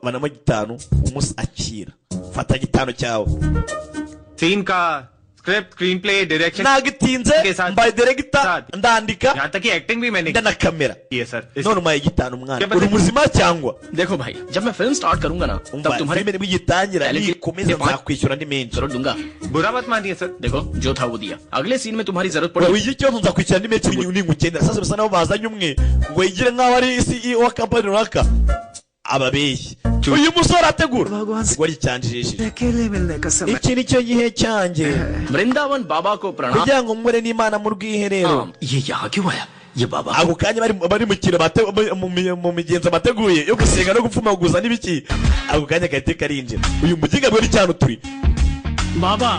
banamo 5 umunsi akira fata 5 cyawe
scene का script screen play direction
nagitinze mbaye director ndandika
यहाँ तक कि एक्टिंग भी मैंने
ndana kamera
की है sir.
none umaye 5 mwana uri muzima cyangwa
देखो भाई जब मैं फिल्म स्टार्ट करूंगा ना तब
umva
तुम्हारे
filime nigitangira
Talent की
nikomeza
पाँच
nzakwishyura andi menshi
जरूर दूंगा।
बुरा मत मानिए सर।
देखो जो था वो दिया। अगले सीन में तुम्हारी जरूरत
Ura
पड़ेगी
wigi kibazo nzakwishyura andi menshi ningukenera sasa bisa naho bazanye umwe ngo yigire nk'aho ari CEO wa company runaka ababeshyi uyu musore ategura
भगवान से
ngo aricyanjirishije
अकेले मिलने का समय।
iki ni cyo gihe cyanjye
Vrindavan बाबा को प्रणाम।
kugira ngo mpure n'Imana mu rwiherero
ये यहाँ क्यों आया? ये बाबा
ako kanya bari mu kiro mu migenzo bateguye yo gusenga no gupfumaguza n'ibiki ako kanya gahite karinjira uyu muginga bwe cyane turi
बाबा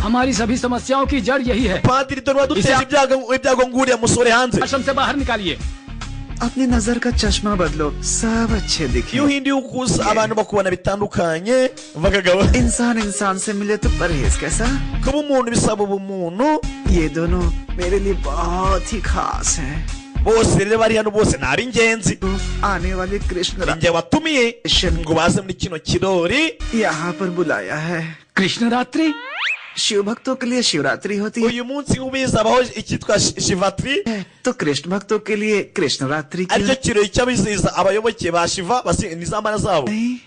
हमारी सभी समस्याओं की जड़ यही है।
padiri dore waduteje ibyago nguriya musore hanze
आश्रम से बाहर निकालिए।
अपनी नजर का चश्मा बदलो सब अच्छे
iyo
दिखे।
uhinduye ukusa abantu bakubona bitandukanye bakagabo
इंसान इंसान से मिले तो परहेज कैसा?
kuba umuntu bisaba ubumuntu
ये दोनों मेरे लिए बहुत ही खास हैं।
bose rero bari hano bose ni ab'ingenzi
तो आने वाले Krishna
ninjye watumiye ngo baze muri kino kirori
यहाँ पर बुलाया है।
कृष्ण रात्रि
शिव भक्तों के लिए शिवरात्रि होती है
uyu munsi ubizabaho icyitwa shivatri
तो कृष्ण भक्तों के लिए कृष्ण रात्रि
aricyo kirori cy'abizihiza abayoboke ba shiva n'izamara zabo
नहीं।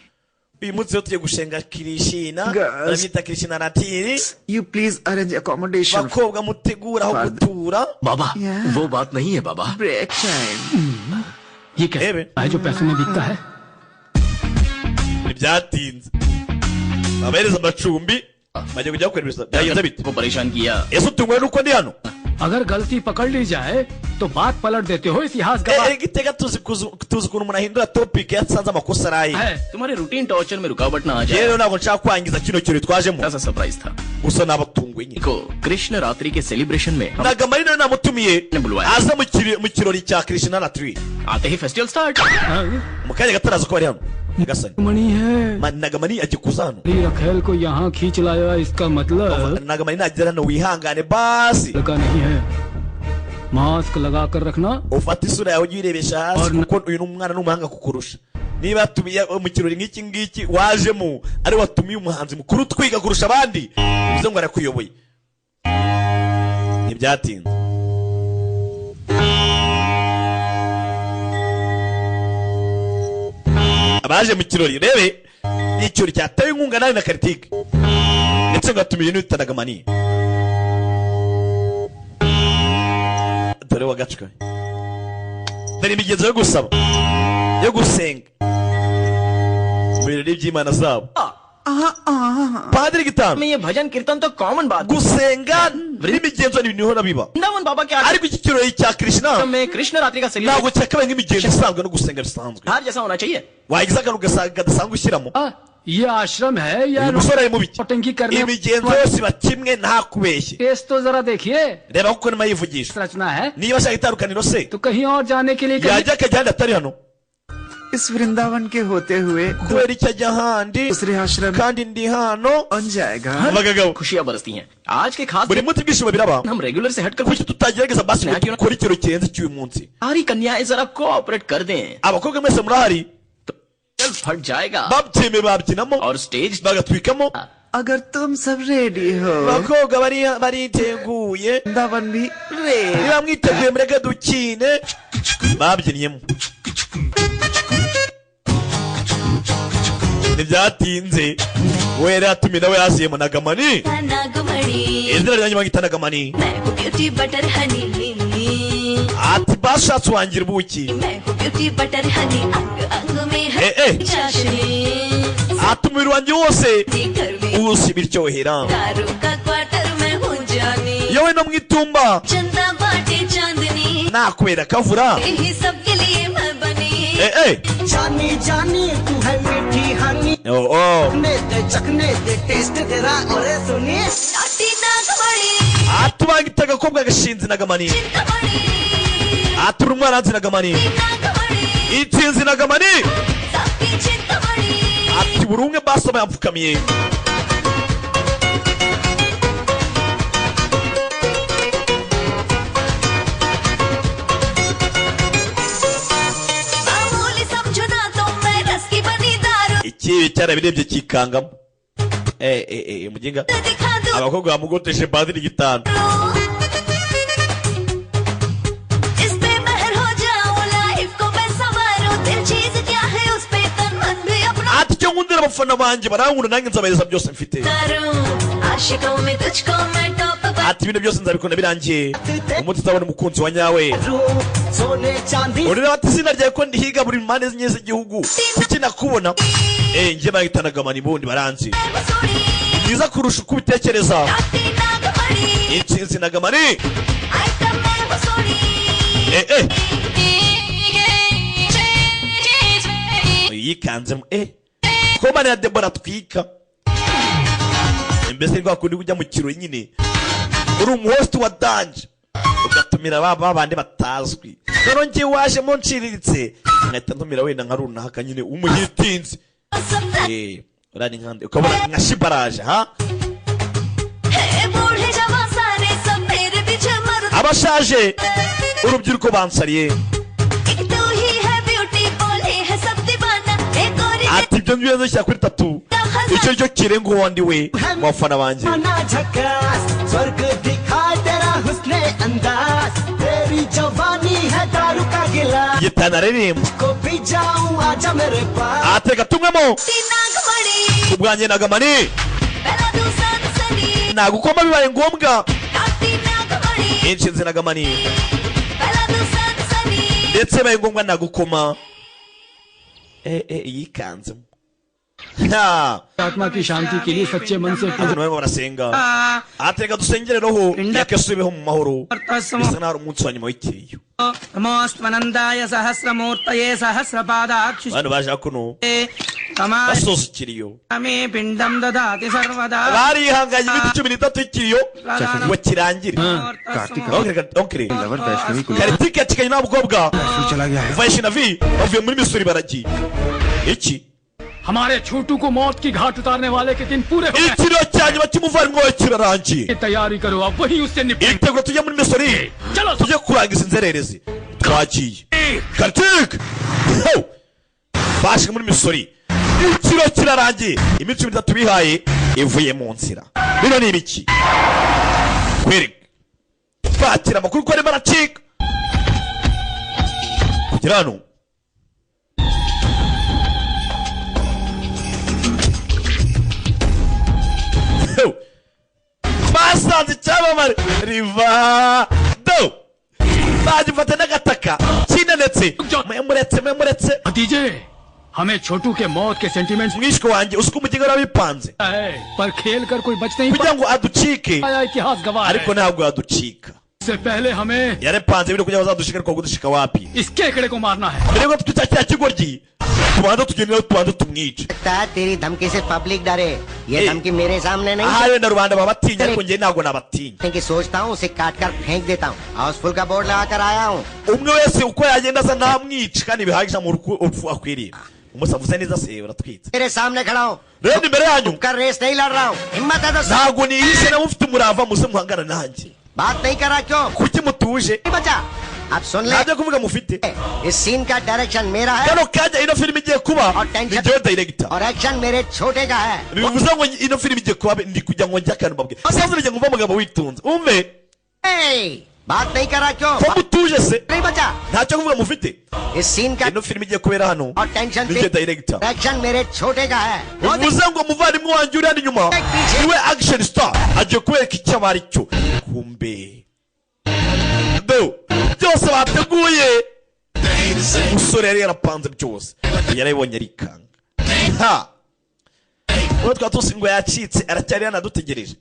uyu munsi rero tugiye gushenga kirishina
Girls.
baramwita kirishina ratiri
You please arrange accommodation.
bakobwa mutegura aho gutura
बाबा
Yeah.
वो बात नहीं है बाबा।
Break time.
ये क्या
Ebe.
है जो पैसों में बिकता है?
ntibyatinze babahereza amacumbi bajya kujya gukora ibisa byagenze bite
को परेशान किया।
ese utunguwe nuko ndi hano
अगर गलती पकड़ ली जाए तो बात पलट देते हो इतिहास गवाह
igitega tuzi ukuntu umuntu ahindura topic yasanze amakosa araye
है।
तुम्हारे रूटीन टॉर्चर में रुकावट ना आ जाए।
rero ntabwo nshaka kwangiza kino kirori twajemo
ऐसा सरप्राइज था।
gusa nabatunguye nyine
को कृष्ण रात्रि के सेलिब्रेशन में हम
Nagamani nawe namutumiye
ने बुलवाया।
aza mu kirori cya Krishna Ratri
आते ही festival start.
mu kanya gataraza ko bari hano Nyagasani
मणि है
Nagamani agiye kuza hano
रखेल को यहाँ खींच लाया, इसका मतलब
Nagamani nagera hano wihangane basi
लगा नहीं है। मास्क लगा कर रखना
ufata isura yawe ujye uyirebesha hasi
Or na-
kuko uyu ni umwana n'umuhanga kukurusha niba yatumiye mu kirori nk'iki ngiki wajemo ari watumiye umuhanzi mukuru twiga kurusha abandi bivuze ngo arakuyoboye ntibyatinze abaje mu kirori rebe ni ikirori cyatewe inkunga nawe na Kartike ndetse ngo atumiye n'uwita Nagamani dore wagacwe dore imigenzo yo gusaba yo gusenga mu birori by'Imana zabo Padiri Gitano
में ये भजन कीर्तन तो कॉमन बात है।
gusenga n'imigenzo ni ibintu bihora biba
Vrindavan बाबा के आश्रम
ariko iki kirori cya Krishna
में कृष्ण रात्रि का
ntabwo
celebration
cyakabaye nk'imigenzo isanzwe no gusenga bisanzwe
हार जैसा होना चाहिए।
wagize akantu gadasanzwe ushyiramo
ये आश्रम है या
uyu musore ari mu biki
नौटंकी करने
imigenzo yose iba kimwe nta kubeshye
test तो जरा देखिए
reba kuko nima yivugisha
रचना है
niba ashaka itandukaniro se
तो कहीं और जाने के लिए
yajya akajya ahandi atari hano
इस वृंदावन के होते हुए
kubera icyo ajya ahandi
दूसरे आश्रम में
kandi ndi hano
पहुंच जाएगा।
abagabo
खुशियां बरसती हैं। आज के खास
buri munsi ibyishimo biraba
हम रेगुलर से हटकर
kuki tutagerageza basi ngo dukore ikiro kirenze cy'uyu munsi
सारी कन्याएं जरा कोऑपरेट कर दें
abakobwa mwese murahari
चल फट जाएगा
babyemeye babyinamo
और स्टेज
bagatwikamo
अगर तुम सब रेडी हो
abakobwa bariteguye
वृंदावन भी ready.
niba mwiteguye mureke dukine babyinyemo ntibyatinze we yari yatumiye nawe yaziyemo Nagamani
Nagmani
izina ryanjye bagita Nagamani
मैं हूँ beauty butter Honey
ati bashatse wangira ubuki
मैं हूँ ब्यूटी बटर हनी अंग अंग में है
Eh, eh.
चाशनी
ati umubiri wanjye wose
घर में
uwusi biryohera
दारू का क्वार्टर में हूँ जानी
yewe no mu itumba
चंदा बाटे चांदनी
nakubera kavura
यही सबके लिए मैं बनी
जानी जानी तू है मीठी हनी चखने दे टेस्ट तेरा और सुनिए
नाटी नागमणि
ati ubangita agakobwa gashinze Nagamani
Chintamani
ati uri umwana nzi Nagamani
नागमणि
itsinzi Nagamani
सबकी Chintamani
ati buri umwe basoma yapfukamiye
मामूली समझो ना तो मैं रस की बनी दारू
ikibi cyarabirebye kikangamo muginga
दिखा दूं
abakobwa bamugoteshe Padiri Gitano
इस पे महर हो जाऊं लाइफ को मैं संवारूं दिल चीज क्या है उस पे तन मन भी अपना
ati icyo nkundira abafana banjye barankunda nanjye nzabahereza byose mfite
करूं आशिकों में तुझको मैं टॉप पर
ati ibintu byose nzabikunda birangiye umunsi uzabona umukunzi wa nyawe
सोने चांदी
urira ati izina ryawe ko ndihiga buri mpande enye z'igihugu kuki nakubona njye bagita Nagamani bundi baranzi
Soni
byiza kurusha uko ubitekereza
naughty Nagamani
intsinzi Nagamani
item मैं वो Soni
yikanzemo ko mani ya Debora twika mbese rwa kundi ujya mu kirori nyine uri umuhost wa danje ugatumira ba bandi batazwi rero njye wajemo nciriritse nkahita ntumira wenda nka runaka nyine umuhitinzi urani nkande ukabona nka shibaraje ha
बूढ़े जवान सारे सब मेरे पीछे मर
abashaje urubyiruko bansariye
एक तू ही है ब्यूटी बोले है सब दीवाना एक और
ati ibyo ngibyo nzashyira kuri tatu icyo cyo kirenga uwandi we mu bafana banjye
ना झकास स्वर्ग दिखाए तेरा हुस्ने अंदाज तेरी जवानी है दारू का गिलास
gitana aririmba
को पी जाऊं आजा मेरे पास
ateka tumwemo
नागमणि
ubwanjye Nagamani
पहला दूसरा सनी
nagukoma bibaye ngombwa
नाटी नागमणि
inshinzi Nagamani
पहला दूसरा Sunny
ndetse bibaye ngombwa nagukoma yikanzemo
आत्मा की शांति के लिए सच्चे मन से
abantu barimo barasenga atereka dusengere roho yakasubiho mu mahoro bisa naho umunsi wa nyuma w'ikiriyo
नमोस्तवनंदाय सहस्रमूर्तये सहस्रपादाक्षि
abantu baje kuno basoza ikiriyo
मे पिंडम ददाति सर्वदा
barihanganye iminsi 13 y'ikiriyo ngo kirangire onkere karitike yakiganye n'abukobwa Vaishnavi bavuye muri Misuri baragiye iki
हमारे छोटू को मौत की घाट उतारने वाले के दिन पूरे हो गए।
ikiriyo cya nyuma cy'umuvandimwe wawe kirarangiye
तैयारी करो अब वही उससे निपटेंगे।
itegura tujye muri Misuri tujye kurangiza inzererezi twagiye karitike bashe muri Misuri ikiriyo kirarangiye iminsi 13 bihaye ivuye mu nzira bino ni ibiki kwereka fatira amakuru ko arimo aracika kugira hano basanze icyamamare riva do bagifata n'agataka kinenetse memuretse
भतीजे हमें छोटू के मौत के sentiments
mwishwe wanjye uzi ko umugega urabipanze
पर खेल कर कोई बच नहीं
kugira ngo aducike
पाया इतिहास गवाह
ariko
है।
ntabwo yaducika
इससे पहले हमें
yarepanze bino kugira ngo azadushike ariko kudushika wapi
इस केकड़े को मारना है।
mbere yuko twita cya kigoryi tubanza tugendera tubanza tumwice
तेरी धमकी से पब्लिक डरे ये धमकी मेरे सामने नहीं
aha wenda rubanda babatinya ariko njye ntabwo nabatinya
कि सोचता हूँ उसे काट कर फेंक देता हूँ हाउसफुल का बोर्ड लगा कर आया हूँ
umwe wese uko yagenda asa namwica kandi bihagije mu urupfu akwiriye umusavuze neza se uratwitse
मेरे सामने खड़ा हूँ
rero imbere yanyu
कर रेस नहीं लड़ रहा हूँ हिम्मत है तो
ntabwo nihishe nawe ufite umurava muze muhangana nanjye
बात नहीं करा क्यों
kuki mutuje
नहीं बचा अब सुन ले
ntabyo kuvuga mufite
इस सीन का डायरेक्शन मेरा है
kano kanya ino filime igiye kuba ni jyewe director
और एक्शन मेरे छोटे का है
bivuze ngo ino filime igiye kuba ndi kugira ngo njye akantu mbabwe savuze njye ngumva umugabo witunze umve
बात नहीं करा क्यों
ko mutuje se
नहीं बचा
ntacyo kuvuga mufite
इस सीन का
ino filime igiye kubera hano
और tension
ni jye director
action मेरे छोटे का है
bivuze ngo umuvandimwe wanjye uri hano inyuma niwe action star agiye kubereka icyo aba ari cyo kumbe do byose bateguye umusore yari yarapanze byose yarabibonye arikanga ha uwo twaba tuzi ngo yacitse aracyari yanadutegereje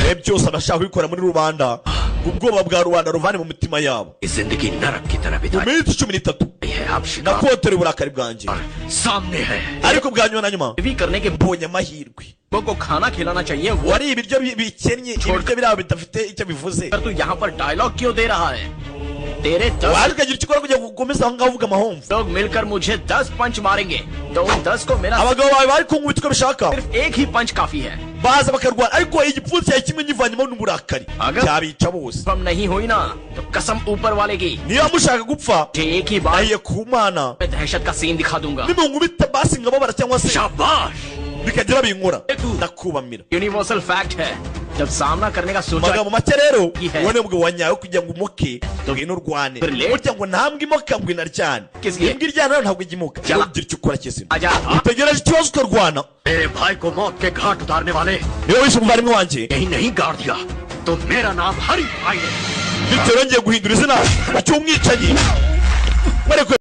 we byose abashaka kubikora muri rubanda ubwoba bwa rubanda ruvane mu mitima yabo
जिंदगी नरक की तरह
mu minsi 13 nakotere uburakari bwanjye
सामने है
ariko bwa nyuma na nyuma
भी करने के
mbonye amahirwe
को खाना खिलाना चाहिए वो
wari ibiryo bikennye ibiryo biraba bidafite icyo bivuze
तू यहाँ पर डायलॉग क्यों दे रहा है तेरे 10
waje ukagira icyo ukora kugira ngo ukomeze aho ngaho uvuga amahomvu
लोग मिलकर मुझे 10 पंच मारेंगे तो उन 10 को मेरा
abagabo bawe bari kunkubita uko bishaka
सिर्फ एक ही पंच काफी है
baza bakarwana ariko igipfunsi yawe kimwe nyivanyemo n'uburakari byabica bose
हम नहीं हुई ना तो कसम ऊपर वाले की
niba mushaka gupfa
एक ही बार
nahiye ku mana
मैं दहशत का सीन दिखा दूंगा
nimunkubita basi nkababara cyangwa se
शाबाश
bikagira binkora ndakubamira
universal fact है जब सामना करने का सोचा
amagambo make rero uwo ni umugabo wanyawe kugira ngo umuke ngwino urwane burya ngo ntambwe imoka ngo inaryane imbwa iryana nayo ntabwo ijya imoka ugira icyo ukora kizima utegereje ikibazo ukarwana
मेरे भाई को मौत के घाट उतारने वाले
niba wishe umuvandimwe wanjye
यही नहीं गाड़ दिया तो मेरा नाम हरि भाई है
bityo yongeye guhindura izina cy'umwicanyi